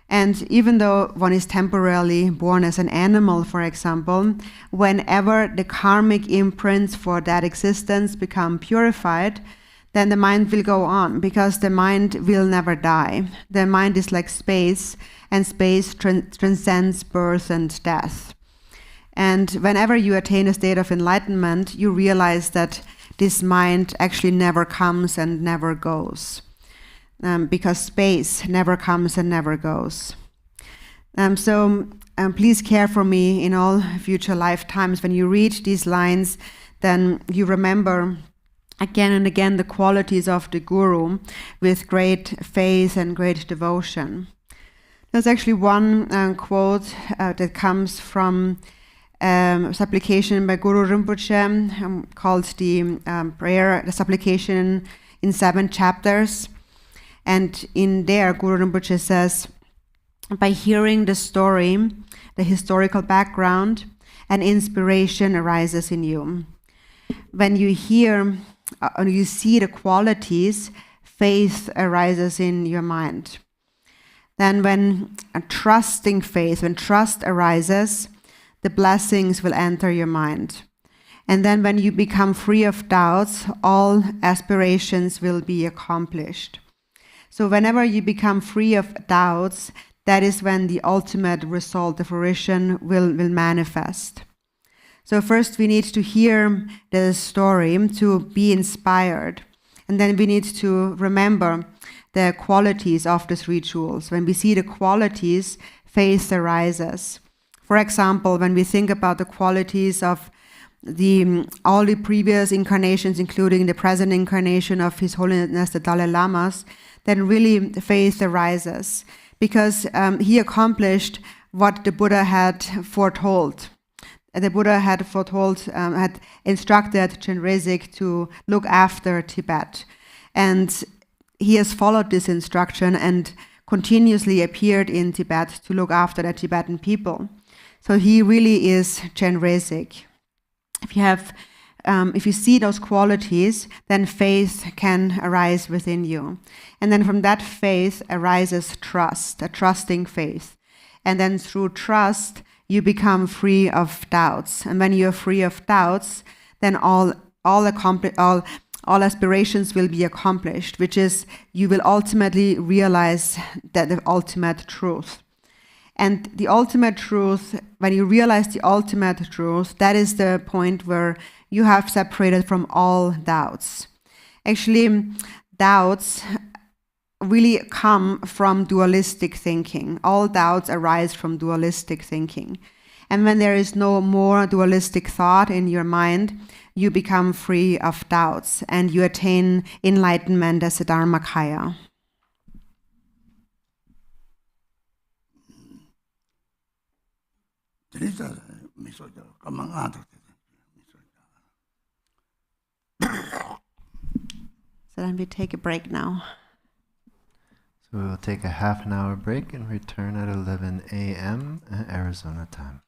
S6: And even though one is temporarily born as an animal, for example, whenever the karmic imprints for that existence become purified, then the mind will go on, because the mind will never die. The mind is like space, and space transcends birth and death. And whenever you attain a state of enlightenment, you realize that this mind actually never comes and never goes. Because space never comes and never goes. So please care for me in all future lifetimes. When you read these lines, then you remember again and again the qualities of the Guru with great faith and great devotion. There's actually one quote that comes from Supplication by Guru Rinpoche, called the prayer, the Supplication in 7 chapters. And in there, Guru Rinpoche says, by hearing the story, the historical background, an inspiration arises in you. When you hear or you see the qualities, faith arises in your mind. Then when a trusting faith, when trust arises, the blessings will enter your mind. And then when you become free of doubts, all aspirations will be accomplished. So whenever you become free of doubts, that is when the ultimate result, the fruition, will manifest. So first we need to hear the story to be inspired. And then we need to remember the qualities of the three jewels. When we see the qualities, faith arises. For example, when we think about the qualities of all the previous incarnations, including the present incarnation of His Holiness the Dalai Lamas, then really faith arises, because he accomplished what the Buddha had foretold. The Buddha had instructed Chenrezig to look after Tibet. And he has followed this instruction and continuously appeared in Tibet to look after the Tibetan people. So he really is Chenrezig. If you see those qualities, then faith can arise within you. And then from that faith arises trust, a trusting faith. And then through trust, you become free of doubts. And when you are free of doubts, then all aspirations will be accomplished, which is you will ultimately realize that the ultimate truth. And the ultimate truth, when you realize the ultimate truth, that is the point where you have separated from all doubts. Actually, doubts really come from dualistic thinking. All doubts arise from dualistic thinking. And when there is no more dualistic thought in your mind, you become free of doubts and you attain enlightenment as a Dharmakaya. So then we take a break now.
S3: So we will take a half an hour break and return at 11 a.m. Arizona time.